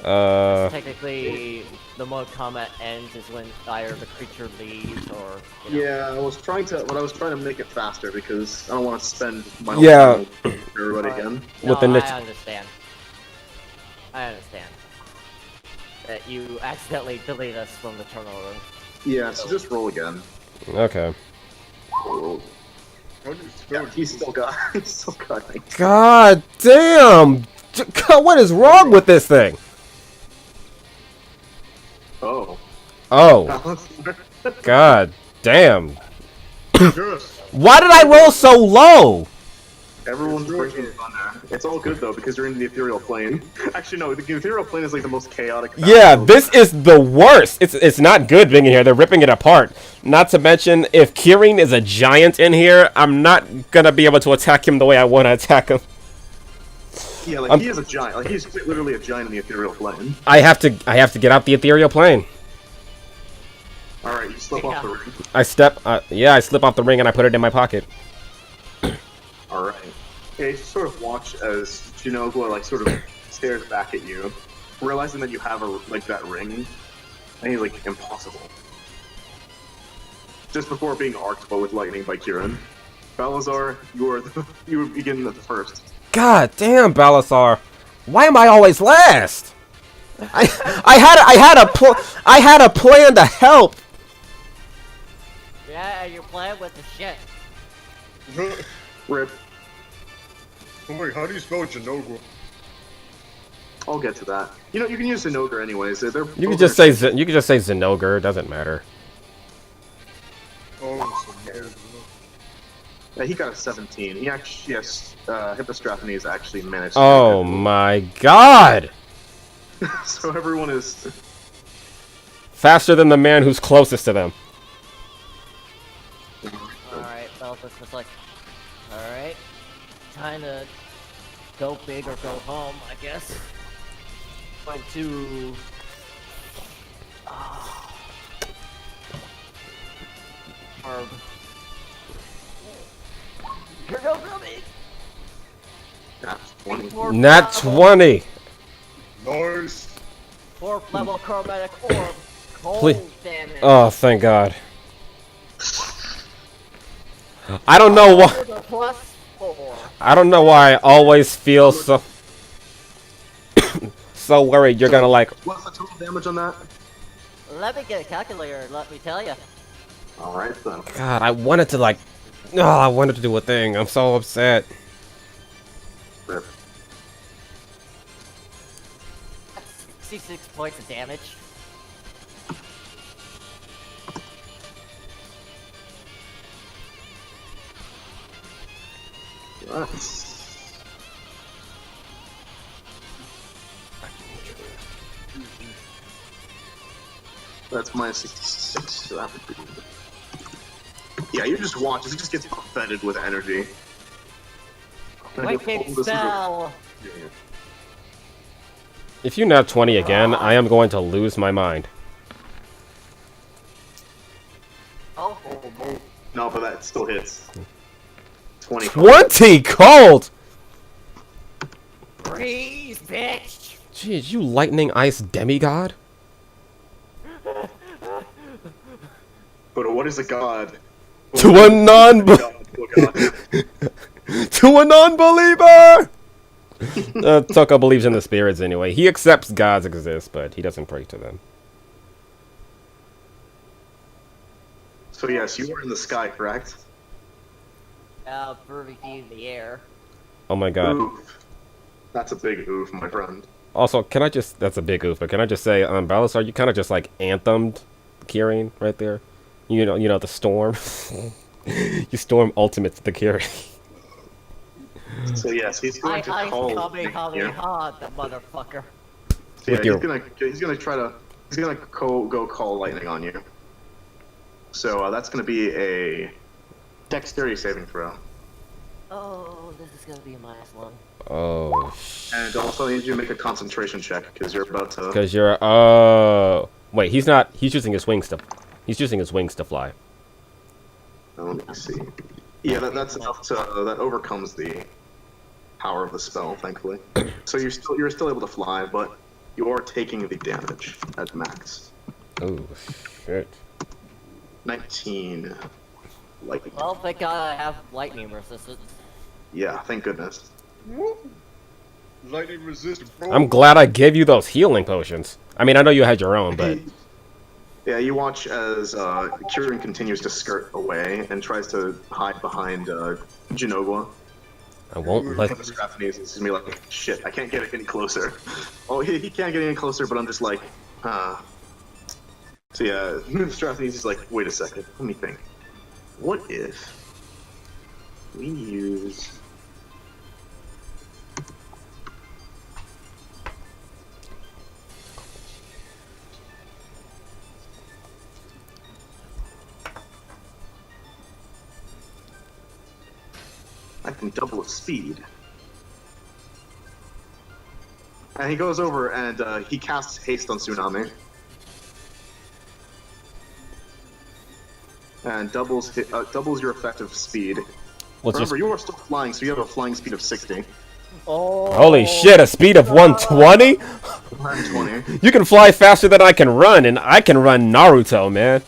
Technically, the mode combat ends is when either the creature leaves or. You know. Yeah, I was trying to make it faster because I don't want to spend my Yeah. whole time with everybody again. No, With the I understand. I understand. That you accidentally delete us from the turnover. Yeah, so just roll again. Okay. Roll. How do you spell Yeah, he's still got it. God damn! God, what is wrong with this thing? Oh. Oh. God damn. Yes. Why did I roll so low? Everyone's breaking thunder. It's all good though because you're in the ethereal plane. Actually, no, the ethereal plane is like the most chaotic. Yeah, battlefield. this is the worst. It's not good being in here. They're ripping it apart. Not to mention, if Kieran is a giant in here, I'm not gonna be able to attack him the way I want to attack him. Yeah, like he is a giant. Like he's literally a giant in the ethereal plane. I have to get out the ethereal plane. All right, you slip off the ring. I slip off the ring and I put it in my pocket. All right. Yeah, you sort of watch as Shinobu like sort of stares back at you, realizing that you have that ring, and he's like, impossible. Just before being arced with lightning by Kieran, Balazar, you begin the first. God damn, Balasar. Why am I always last? I had a plan to help. Yeah, you're playing with the shit. Rip. Oh, wait, how do you spell Genogu? I'll get to that. You know, you can use Zenogre anyways. You can just say Zenogre. It doesn't matter. Oh, so Yeah, he got a 17. He actually, yes, Hippostrophanes actually managed to Oh my god! So everyone is... Faster than the man who's closest to them. Alright, Belfast was like, alright, time to go big or go home, I guess. Going to... Herb. Here goes Ruby! That's 20. Nat 20! nice. 4th level chromatic orb. Cold Please. damage. Oh, thank god. I don't know why. With a +4. I don't know why I always feel so. so worried you're gonna like. What's the total damage on that? Let me get a calculator and let me tell you. Alright then. God, I wanted to like. Oh, I wanted to do a thing. I'm so upset. Rip. That's 66 points of damage. That's minus 66, so that would be... Yeah, you just watch as it just gets buffeted with energy. Wicked spell! If you nat 20 again, I am going to lose my mind. Oh, No, but that still hits. 20. 20 cold! freeze, bitch! Jeez, you lightning ice demigod? But what is a god? To a non-believer! To a non-believer! Tucko believes in the spirits anyway. He accepts gods exist, but he doesn't pray to them. So yes, you are in the sky, correct? Burning in the air. Oh my god. Oof. That's a big oof, my friend. Also, can I just... That's a big oof, but can I just say, Balasar, you kind of just, like, anthemed Kirin right there. You know, the storm. You storm ultimate to the Kirin. So yes, he's going to call... Kamehameha, the motherfucker. So yeah, your- he's gonna go call lightning on you. So that's gonna be a dexterity saving throw. Oh, this is gonna be a -1. Oh, And also I need you to make a concentration check because you're about to. because you're... Oh... Wait, he's not... He's using his wings to... He's using his wings to fly. Let me see. Yeah, that's enough to that overcomes the power of the spell, thankfully. So you're still able to fly, but you are taking the damage at max. Oh shit. 19 lightning. Well, thank God I have lightning resistance. Yeah, thank goodness. Lightning resistant, bro. I'm glad I gave you those healing potions. I mean, I know you had your own, but... Yeah, you watch as Kirin continues to skirt away and tries to hide behind Genova. I won't let... The Japanese is gonna be like, shit, I can't get any closer. Oh, he can't get any closer, but I'm just like, So yeah, Strathnes is like, wait a second, let me think. What if we use... I can double his speed. And he goes over and he casts haste on Tsunami. And doubles your effective speed. Remember, you are still flying, so you have a flying speed of 60. Oh. Holy shit, a speed of 120? 120. You can fly faster than I can run, and I can run Naruto, man.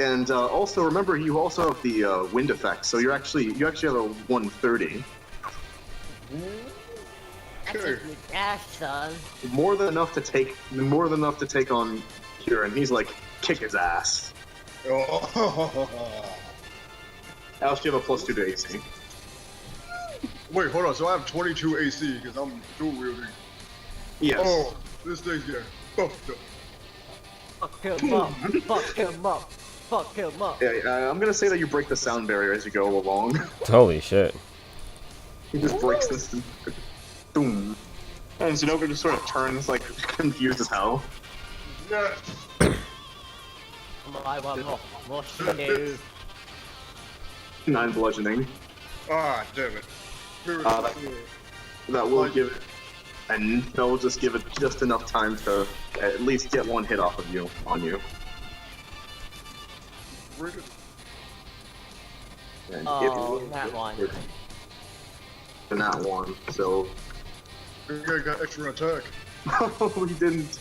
And also, remember, you also have the wind effect, so you actually have a 130. That's a good dash, son. More than enough to take on Kieran. He's like, kick his ass. Else you have a +2 to AC. Wait, hold on. So I have 22 AC because I'm dual wielding. Yes. Oh, this thing's getting fucked up. Fuck him up. Fuck him up. Fuck him up. Yeah, I'm gonna say that you break the sound barrier as you go along. Holy shit. He just breaks this. Boom. And Zenobia just sort of turns like confused as hell. Yeah. I want more shit. 9 bludgeoning. Ah, damn it. That will give it, and that will just give it just enough time to at least get one hit off of you on you. And Oh, that one. And that one. So. This guy got extra attack. Oh, he didn't.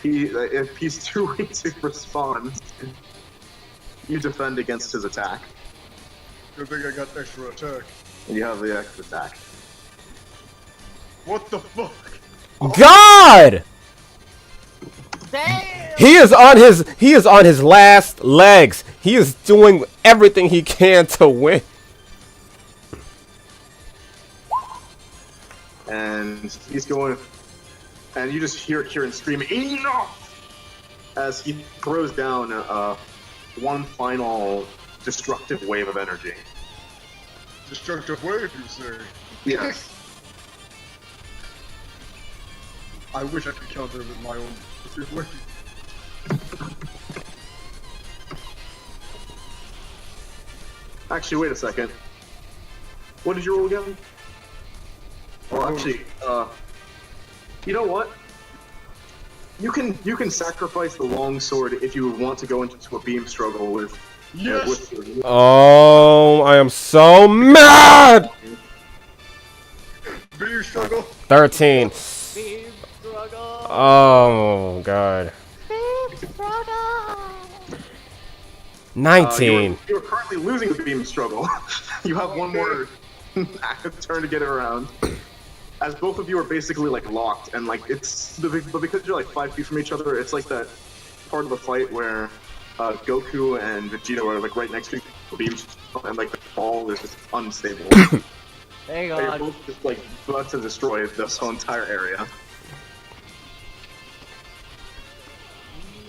If he's too weak to respond, you defend against his attack. Good thing I got extra attack. And you have the extra attack. What the fuck? God! Damn! He is on his last legs. He is doing everything he can to win. And he's going, and you just hear Kieran screaming, "Enough!" as he throws down one final destructive wave of energy. Destructive wave, you say? Yes. I wish I could counter with my own destructive wave. Actually, wait a second. What did you roll again? Well, actually, you know what? You can sacrifice the long sword if you want to go into a beam struggle with. Yes! Oh, I am so mad! Beam struggle! 13. Beam struggle! Oh, God. Beam struggle! 19. You are currently losing the beam struggle. You have one more turn to get it around. As both of you are basically like locked, and like but because you're like 5 feet from each other, it's like that part of the fight where Goku and Vegeta are like right next to the beams, and like the ball is just unstable. Hang They're on. both just like about to destroy this whole entire area.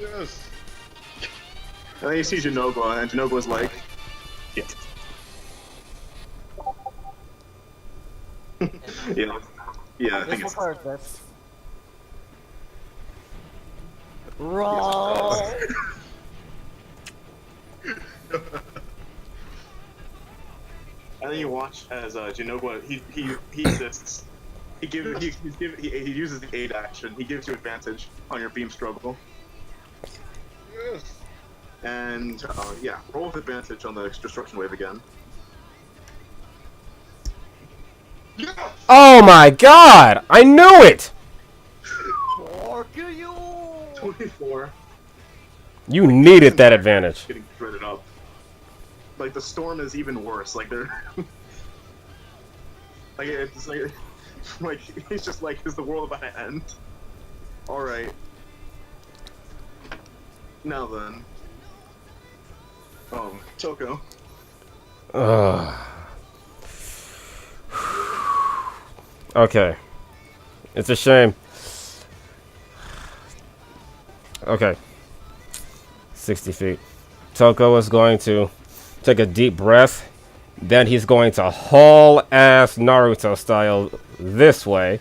Yes! And then you see Genoba, and Genoba's like, yeah. Yeah, I think This it's. will hurt this. Roll! And then you watch as Genoba he assists. He uses the aid action. He gives you advantage on your beam struggle. Yes! And yeah, roll with advantage on the destruction wave again. Yes! Oh my God! I knew it! Or kill you! 24. You needed that advantage. Getting shredded up. Like the storm is even worse. Like they're like it's like he's just like, is the world about to end? All right. Now then. Choco. Okay. It's a shame. Okay. 60 feet. Toko is going to take a deep breath. Then he's going to haul ass Naruto style this way.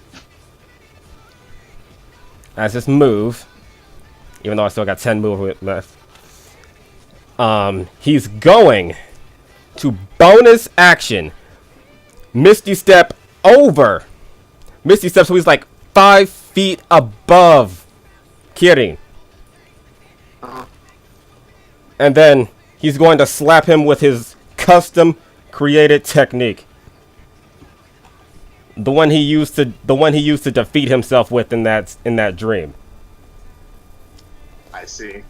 As his move. Even though I still got 10 movement left. He's going to bonus action. Misty Step over. Misty Step, so he's like 5 feet above Kirin. And then he's going to slap him with his custom created technique. The one he used to defeat himself with in that dream. I see.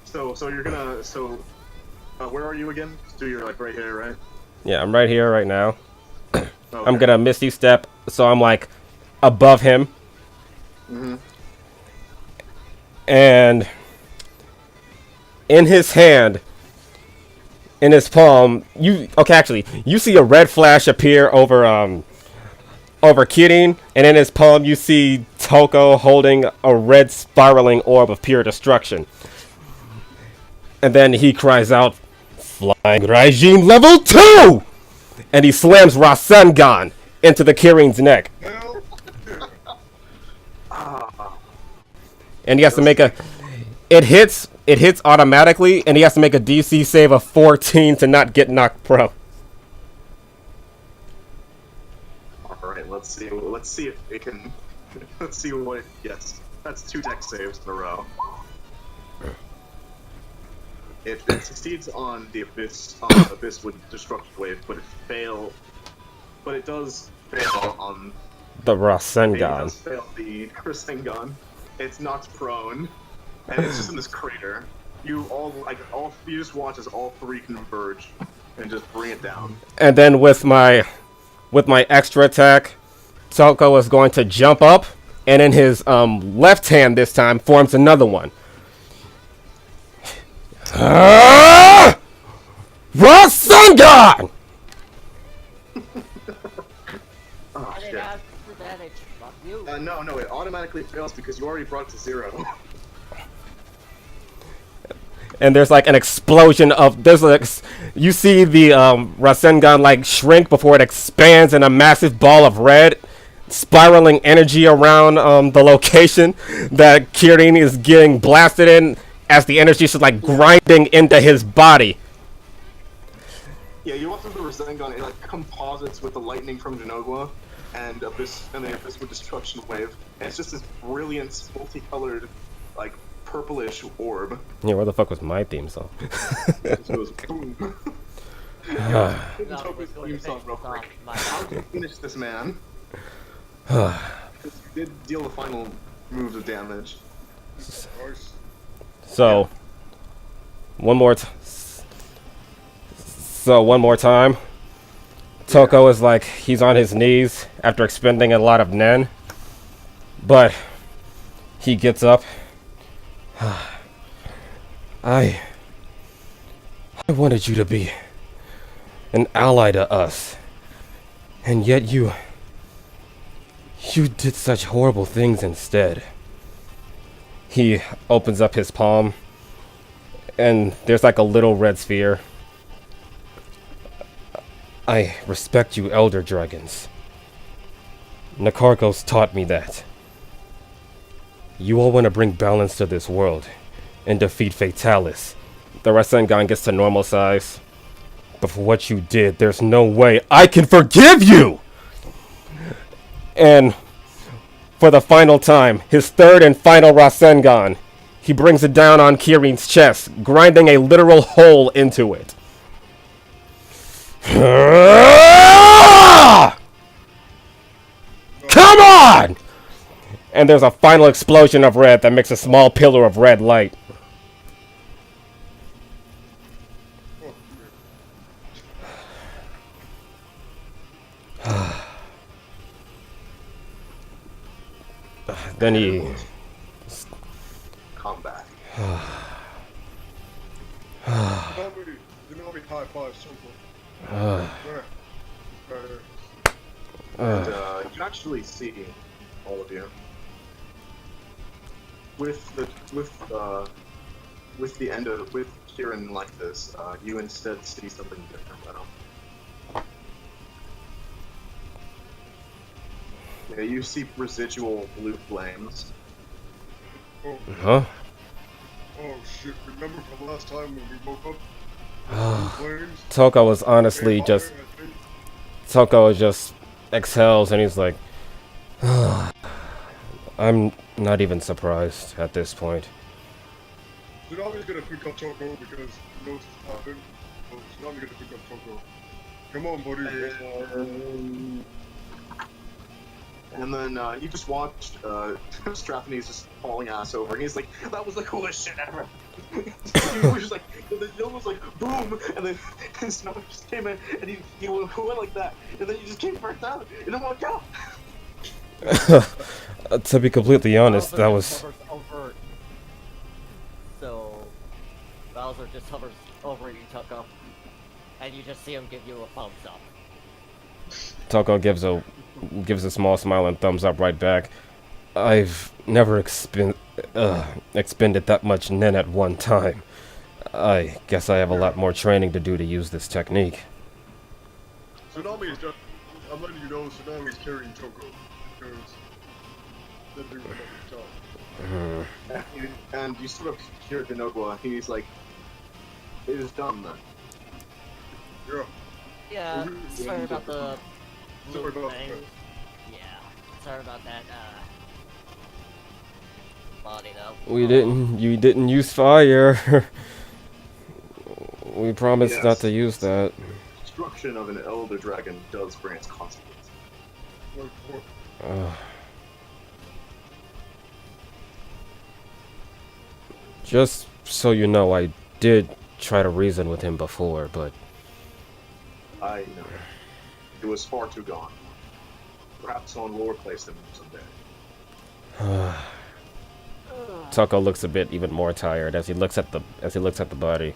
So you're gonna where are you again? So you're like right here, right? Yeah, I'm right here right now. Okay. I'm gonna Misty Step, so I'm like above him. And in his hand, in his palm, you see a red flash appear over Kirin, and in his palm you see Toko holding a red spiraling orb of pure destruction. And then he cries out, "Flying Raijin level 2!" And he slams Rasengan into the Kirin's neck. And he has to make it hits automatically, and he has to make a DC save of 14 to not get knocked pro. Alright, let's see if it can let's see what yes. That's 2 deck saves in a row. If it succeeds on the Abyss with Destruction Wave, but it does fail on The It Rasengan. does fail the Rasengan. It's knocked prone, and it's just in this crater. You just watch as all 3 converge and just bring it down. And then with my extra attack, Toko is going to jump up, and in his left hand this time forms another one. Rasengan! Oh, And it shit. has disadvantage. Fuck you. No, it automatically fails because you already brought it to 0. And there's like an explosion of you see the Rasengan like shrink before it expands in a massive ball of red, spiraling energy around the location that Kirin is getting blasted in as the energy is like grinding into his body. Yeah, you walk through the Rasengan, it like composites with the lightning from Genogua and the Abyss with Destruction Wave. And it's just this brilliant, multicolored, like purplish orb. Yeah, where the fuck was my theme song? It just goes boom. No, it was going to Theme song real quick. my How did you finish this man? Because you did deal the final moves of damage. So, one more time. Toko is like, he's on his knees after expending a lot of Nen. But, he gets up. I wanted you to be an ally to us. And yet you did such horrible things instead. He opens up his palm, and there's like a little red sphere. I respect you, Elder Dragons. Nakarkos taught me that. You all want to bring balance to this world and defeat Fatalis. The Rasengan gets to normal size. But for what you did, there's no way I can forgive you! And for the final time, his third and final Rasengan, he brings it down on Kirin's chest, grinding a literal hole into it. Come on! And there's a final explosion of red that makes a small pillar of red light. Then he... Combat. You know me high five circle. And you can actually see all of you. With Kirin like this, you instead see something different though. Yeah, you see residual blue flames. Huh? Oh shit, remember from last time when we woke up? Flames? Toko was honestly just... Toko just exhales and he's like... I'm not even surprised at this point. Tsunami's gonna pick up Toko because he knows it's happened. So Tsunami's gonna pick up Toko. Come on, buddy. And then you just watched Strathanese just falling ass over, and he's like, "That was the coolest shit ever." He was just like, the hill was like, boom, and then Snow just came in, and he went like that, and then he just came back down, and then walked out. To be completely honest, Bowser that just was... hovers over. So Bowser just hovers over you, Tucko, and you just see him give you a thumbs up. Toko gives a small smile and thumbs up right back. I've never expended that much Nen at one time. I guess I have a lot more training to do to use this technique. Tsunami is just... I'm letting you know Tsunami is carrying Toko. Because... Then we went up the top. And you sort of hear Genogua, he's like, "It is done then." Yeah. Yeah, sorry about the Sorry blue about thing. that. Yeah, sorry about that, body though. You didn't use fire. We promised Yes. not to use that. Destruction of an elder dragon does bring its consequences. Just so you know, I did try to reason with him before, but I know. It was far too gone. Perhaps someone will replace them someday. Tucko looks a bit even more tired as he looks at the body.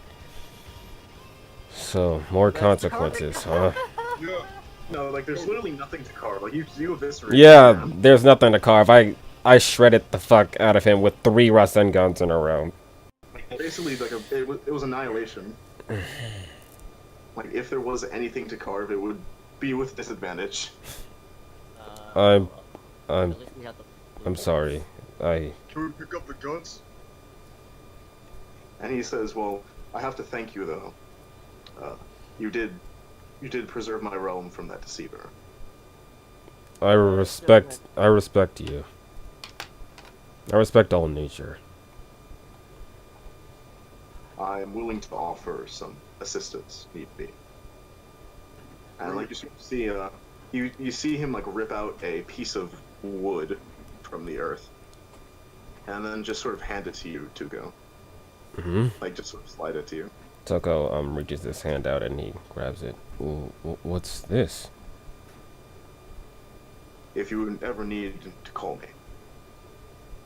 So more consequences, huh? Yeah. No, like there's literally nothing to carve. Like you eviscerate. Yeah, him. there's nothing to carve. I shredded the fuck out of him with 3 Rasen guns in a row. Basically, like it was annihilation. Like if there was anything to carve, it would be with disadvantage. I'm At least we have the I'm sorry. Can we pick up the guns? And he says, "Well, I have to thank you though. You did preserve my realm from that deceiver." I respect you. I respect all nature. I am willing to offer some assistance, need be. And like you see, you see him like rip out a piece of wood from the earth, and then just sort of hand it to you, Tuko. Like just sort of slide it to you. Tucko reaches his hand out and he grabs it. Ooh, what's this? If you ever need to call me,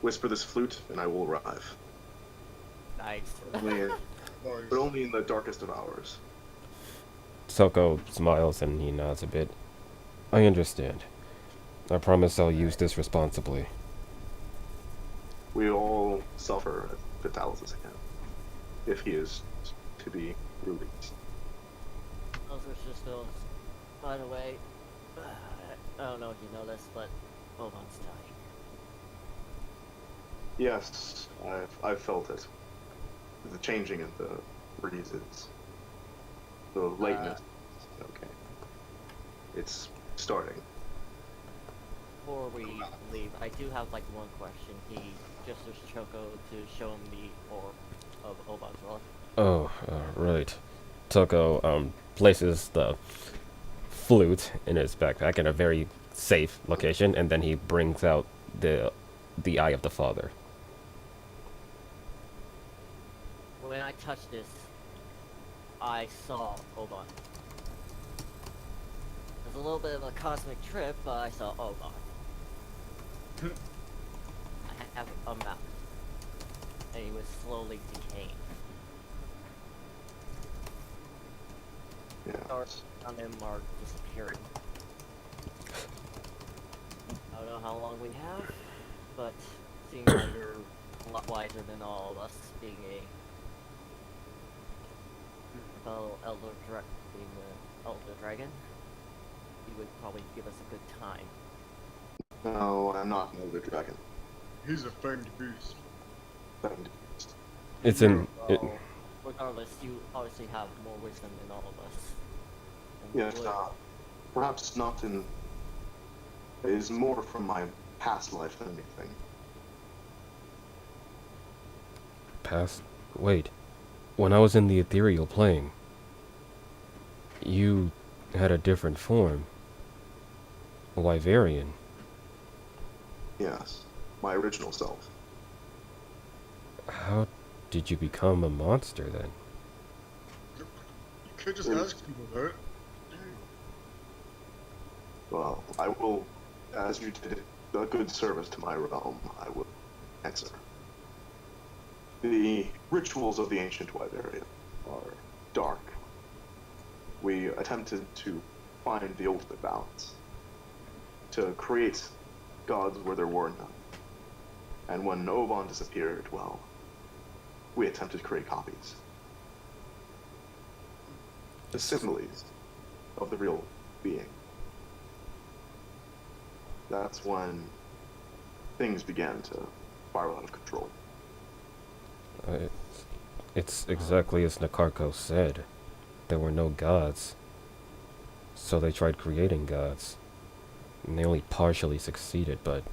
whisper this flute, and I will arrive. nice. But only in the darkest of hours. Tucko smiles and he nods a bit. I understand. I promise I'll use this responsibly. We all suffer at Vitalis' hand, if he is to be released. Those are just those. By the way, I don't know if you know this, but Obon's dying. Yes, I've felt it. The changing of the breezes. The lateness. Okay. It's starting. Before we leave, I do have like one question. He gestures Choco to show him the orb of Obon's rock. Oh, right. Tucko places the flute in his backpack in a very safe location, and then he brings out the Eye of the Father. When I touched this, I saw Obon. It was a little bit of a cosmic trip, but I saw Obon. I have a map, and he was slowly decaying. Yeah. Stars on him are disappearing. I don't know how long we have, but seeing how you're a lot wiser than all of us, being a fellow being the Elder Dragon, you would probably give us a good time. No, I'm not an Elder Dragon. He's a fanged beast. It's in. So, regardless, you obviously have more wisdom than all of us. And Yes, would- perhaps not in... It is more from my past life than anything. Past. Wait. When I was in the ethereal plane, you had a different form. A Wyverian. Yes, my original self. How did you become a monster then? You can't just ask people that. Well, I will, as you did a good service to my realm, I will answer. The rituals of the ancient Wyverian are dark. We attempted to find the ultimate balance, to create gods where there were none. And when Obon disappeared, well, we attempted to create copies. The similes of the real being. That's when things began to spiral out of control. It's exactly as Nakarko said. There were no gods. So they tried creating gods. And they only partially succeeded, but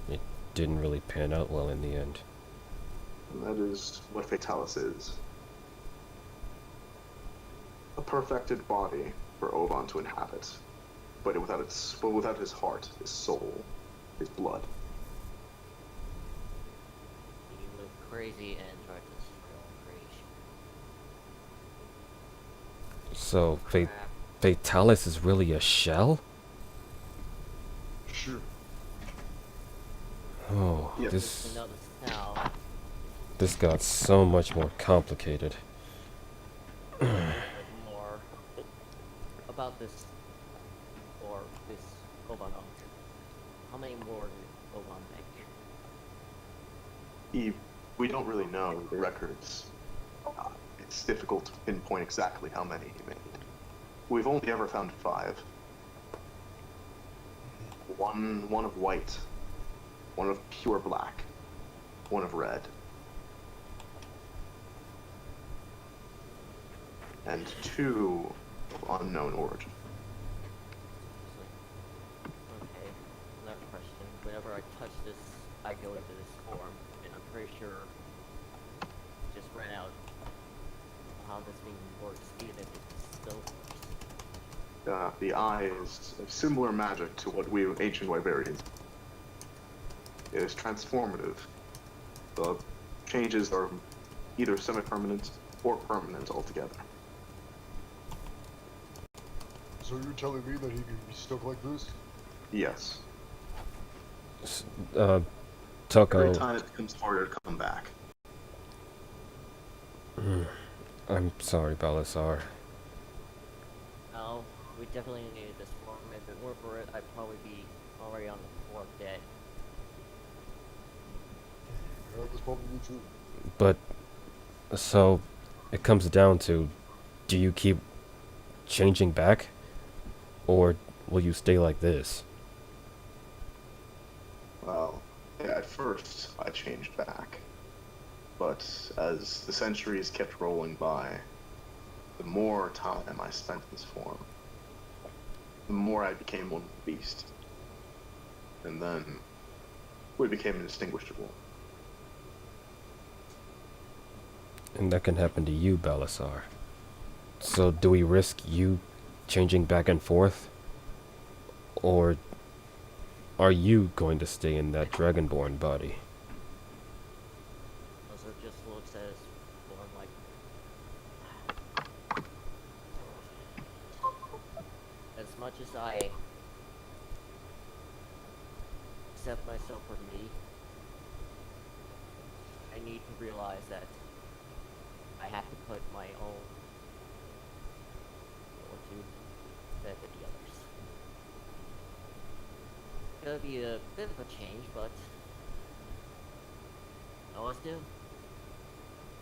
it didn't really pan out well in the end. And that is what Fatalis is. A perfected body for Obon to inhabit, but without his heart, his soul, his blood. He went crazy and tried to destroy all creation. So Fatalis is really a shell? sure. Oh, Yep. this Notice now. this got so much more complicated. A little bit more about this, or this Oban. How many more did Oban make? We don't really know the records. It's difficult to pinpoint exactly how many he made. We've only ever found 5. One of white, one of pure black, one of red, and 2 of unknown origin. Okay, another question. Whenever I touch this, I go into this form, and I'm pretty sure just ran out how this thing works, even if it still works. The eye is a similar magic to what we ancient Wiberians. It is transformative. The changes are either semi-permanent or permanent altogether. So you're telling me that he could be stuck like this? Yes. Toko, Every time it becomes harder to come back. I'm sorry, Balasar. No, we definitely needed this form. If it weren't for it, I'd probably be already on the floor dead. Yeah, that's probably true. But, so, it comes down to, do you keep changing back? Or will you stay like this? Well, yeah, at first I changed back. But as the centuries kept rolling by, the more time I spent in this form, the more I became one with the beast. And then we became indistinguishable. And that can happen to you, Balasar. So do we risk you changing back and forth? Or are you going to stay in that Dragonborn body? Also, it just looks as form like. As much as I accept myself for me, I need to realize that I have to put my own fortune ahead of the others. It's gonna be a bit of a change, but I always do.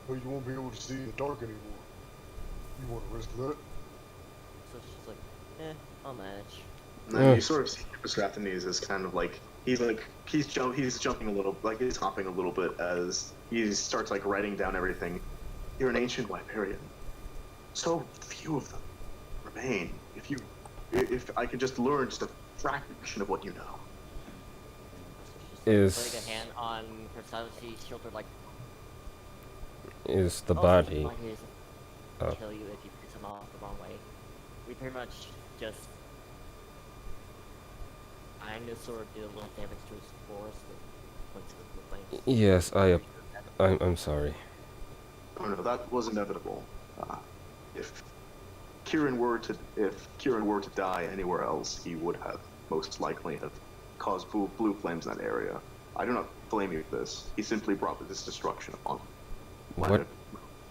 But you won't be able to see in the dark anymore. You want to risk that? So it's just like, I'll manage. And then you sort of see Strathines as kind of like he's jumping a little, like he's hopping a little bit as he starts like writing down everything. You're an ancient Wiberian. So few of them remain. If I could just learn just a fraction of what you know. Just putting a hand on Personity's shoulder, like, Is the "Oh, body... my hand Oh. kill you if you piss him off the wrong way." We pretty much just kind of sort of did a little damage to his forest and went to the flames. Yes, I'm sorry. Oh no, that was inevitable. If Kieran were to die anywhere else, he would have most likely have caused blue flames in that area. I do not blame you for this. He simply brought this destruction upon him.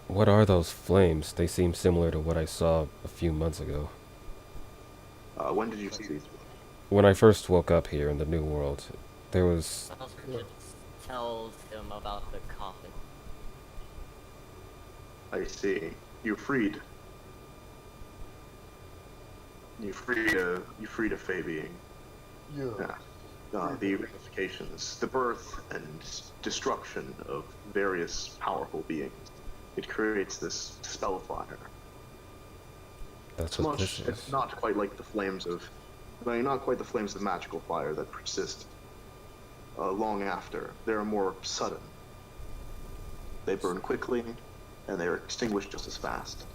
What are those flames? They seem similar to what I saw a few months ago. When did you see these? When I first woke up here in the New World, there was... Tells him about the coffin. I see. You freed a Fey being. Yeah. The ramifications, the birth and destruction of various powerful beings. It creates this spell fire. That's what this is. It's not quite like the flames of, not quite the flames of magical fire that persist long after. They are more sudden. They burn quickly, and they are extinguished just as fast.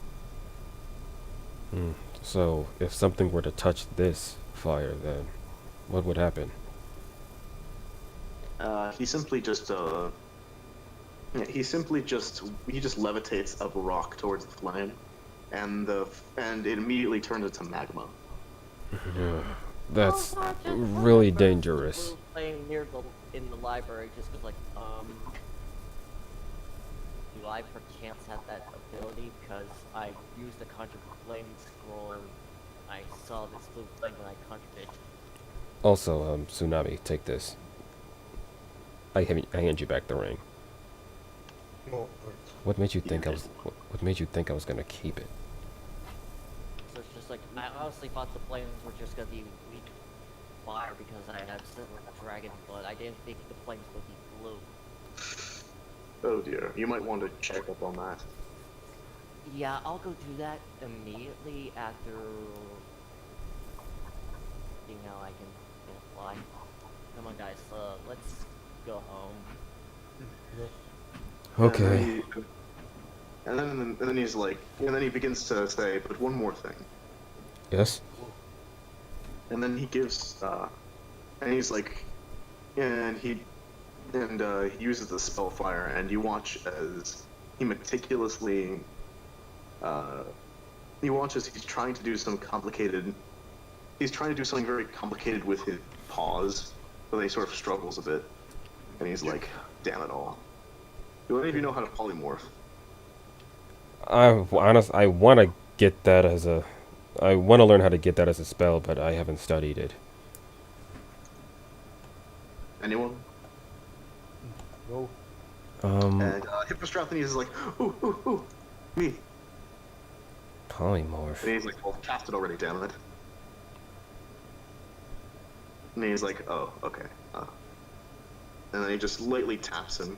So, if something were to touch this fire, then what would happen? He just levitates up a rock towards the flame, and it immediately turns into magma. That's Oh, just really one dangerous. playing near in the library just was like, do I perchance have that ability? Because I used the Conjure Flame scroll and I saw this blue flame when I conjured it. Also, Tsunami, take this. I hand you back the ring. Oh, thanks. What made you think I was? What made you think I was gonna keep it? So it's just like, I honestly thought the flames were just gonna be weak fire because I have similar dragon blood. I didn't think the flames would be blue. Oh dear, you might want to check up on that. Yeah, I'll go do that immediately after seeing how I can fly. Come on, guys, let's go home. Okay. And then he's like, and then he begins to say, but one more thing. Yes. And then he gives, and he's like, and he uses the spellfire, and you watch as he meticulously, he watches, he's trying to do some complicated, he's trying to do something very complicated with his paws, but then he sort of struggles a bit, and he's like, damn it all. Do any of you know how to polymorph? I want to get that as a. I want to learn how to get that as a spell, but I haven't studied it. Anyone? No. And Hippostrathes is like, ooh, ooh, ooh, me. Polymorph. And he's like, well, cast it already, damn it. And he's like, oh, okay. And then he just lightly taps him,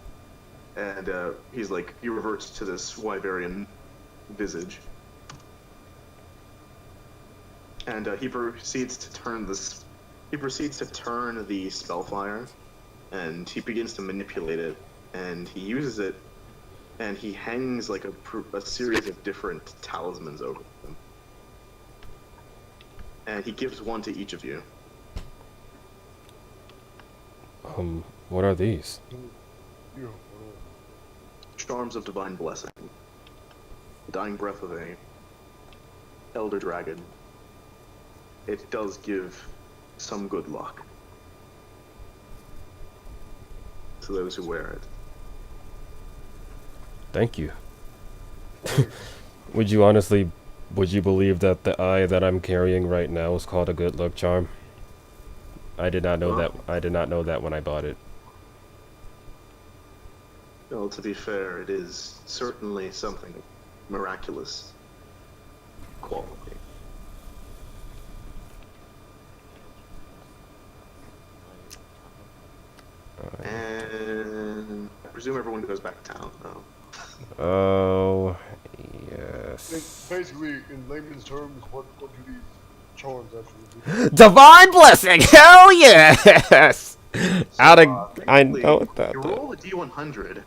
and he's like, he reverts to this Wyverian visage. And he proceeds to turn the spellfire, and he begins to manipulate it, and he uses it, and he hangs like a series of different talismans over them. And he gives one to each of you. What are these? Yeah. Charms of Divine Blessing. The Dying Breath of a Elder Dragon. It does give some good luck to those who wear it. Thank you. Would you believe that the eye that I'm carrying right now is called a good luck charm? I did not know that. I did not know that when I bought it. Well, to be fair, it is certainly something of miraculous quality. And I presume everyone goes back to town, though. Oh, yes. Basically, in layman's terms, what do these charms actually do? Divine blessing. Hell yes. I know that. You roll a d100,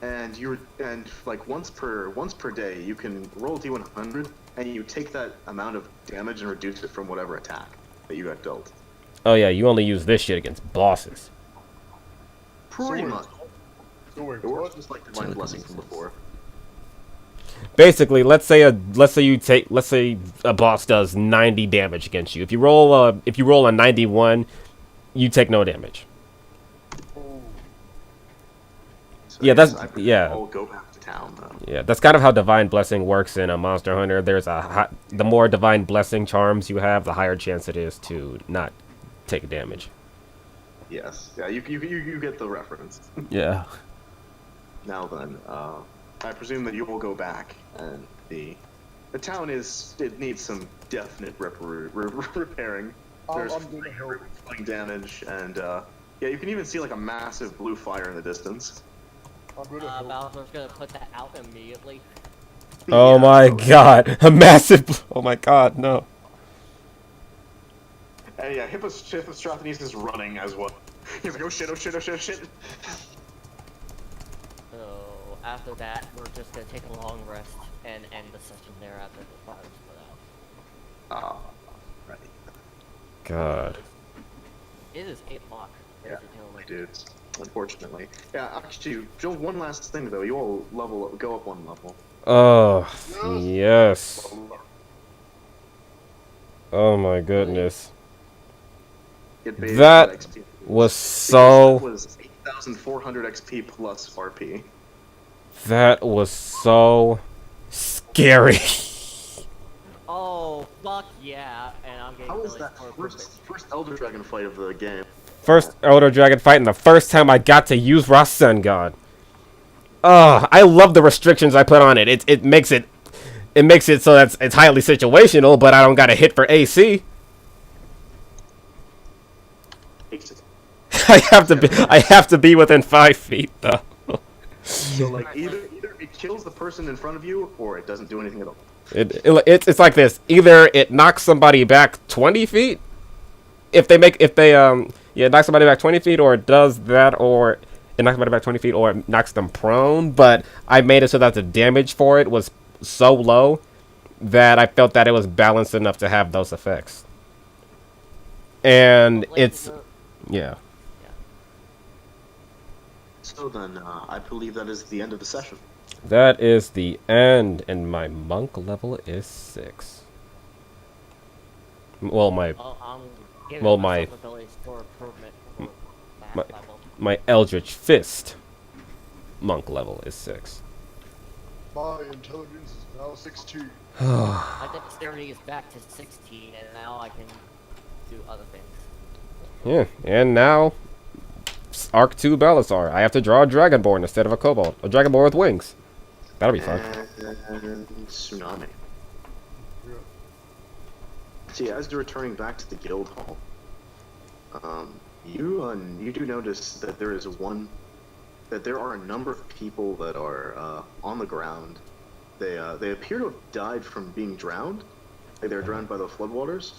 and like once per day you can roll a d100, and you take that amount of damage and reduce it from whatever attack that you got dealt. Oh yeah, you only use this shit against bosses. Pretty much. So wait, It works what? just like Divine Blessing from before. Basically, let's say a boss does 90 damage against you. If you roll a 91, you take no damage. Oh, So Yeah, yes, that's- I yeah. I'll go back to town though. Yeah, that's kind of how Divine Blessing works in a Monster Hunter. There's the more Divine Blessing charms you have, the higher chance it is to not take damage. Yes. Yeah, you get the reference. Yeah. Now then, I presume that you will go back, and the town it needs some definite repairing. There's I'm gonna help. flying damage, and yeah, you can even see like a massive blue fire in the distance. I'm gonna help. Bowser's gonna put that out immediately. Oh Yeah, my totally. god, a massive. Oh my god, no. And yeah, Hippostrathes is running as well. He's like, oh shit, oh shit, oh shit, oh shit. So after that, we're just gonna take a long rest and end the session there after the fire's put out. Ah, right. God. It is 8 o'clock. Yeah, dudes. Unfortunately. Yeah, actually, Joe, one last thing though. You all go up one level. Oh, yes. Oh my goodness. It made That XP. was Because so... that was 8,400 XP plus RP. That was so... scary. Oh, fuck yeah. And I'm getting How was really that for first Elder Dragon fight of the game? First Elder Dragon fight and the first time I got to use Rasengan. I love the restrictions I put on it. It makes it so that it's highly situational, but I don't got a hit for AC. I have to be within 5 feet though. So like either it kills the person in front of you, or it doesn't do anything at all. It's like this. Either it knocks somebody back 20 feet, if they knock somebody back 20 feet, or it does that, or it knocks somebody back 20 feet, or it knocks them prone. But I made it so that the damage for it was so low that I felt that it was balanced enough to have those effects. And it's yeah. So then, I believe that is the end of the session. That is the end, and my monk level is 6. Well, my my Eldritch Fist monk level is 6. My intelligence is now 16. My dexterity is back to 16, and now I can do other things. Yeah, and now Arc 2 Balasar. I have to draw a Dragonborn instead of a Kobold. A Dragonborn with wings. That'll be fun. And Tsunami. Yeah. See, as you're returning back to the guild hall, you do notice that there are a number of people that are on the ground. They appear to have died from being drowned. Like they're drowned by the floodwaters.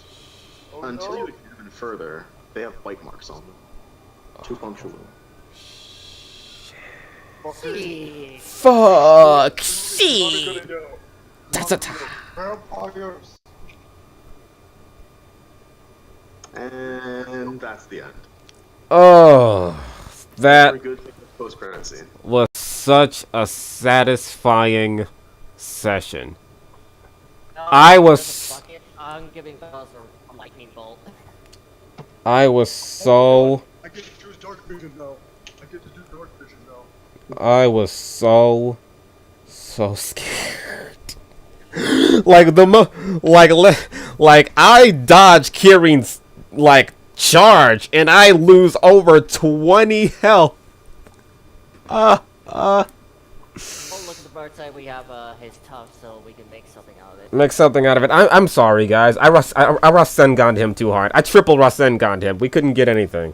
Oh, Until no. you examine further, they have bite marks on them. 2 punctual. Fuck! Shit! That's a tie. Vampires. And that's the end. Oh, that Very good post-credit scene. was such a satisfying session. No, I was- fuck it. I'm giving Bowser a lightning bolt. I was so... I get to choose dark vision now. I get to do dark vision now. I was so scared. Like I dodge Kieran's charge and I lose over 20 health. Oh, look at the bright side. We have his tough, so we can make something out of it. Make something out of it. I'm sorry, guys. I Rasengan'd him too hard. I triple Rasengan'd him. We couldn't get anything.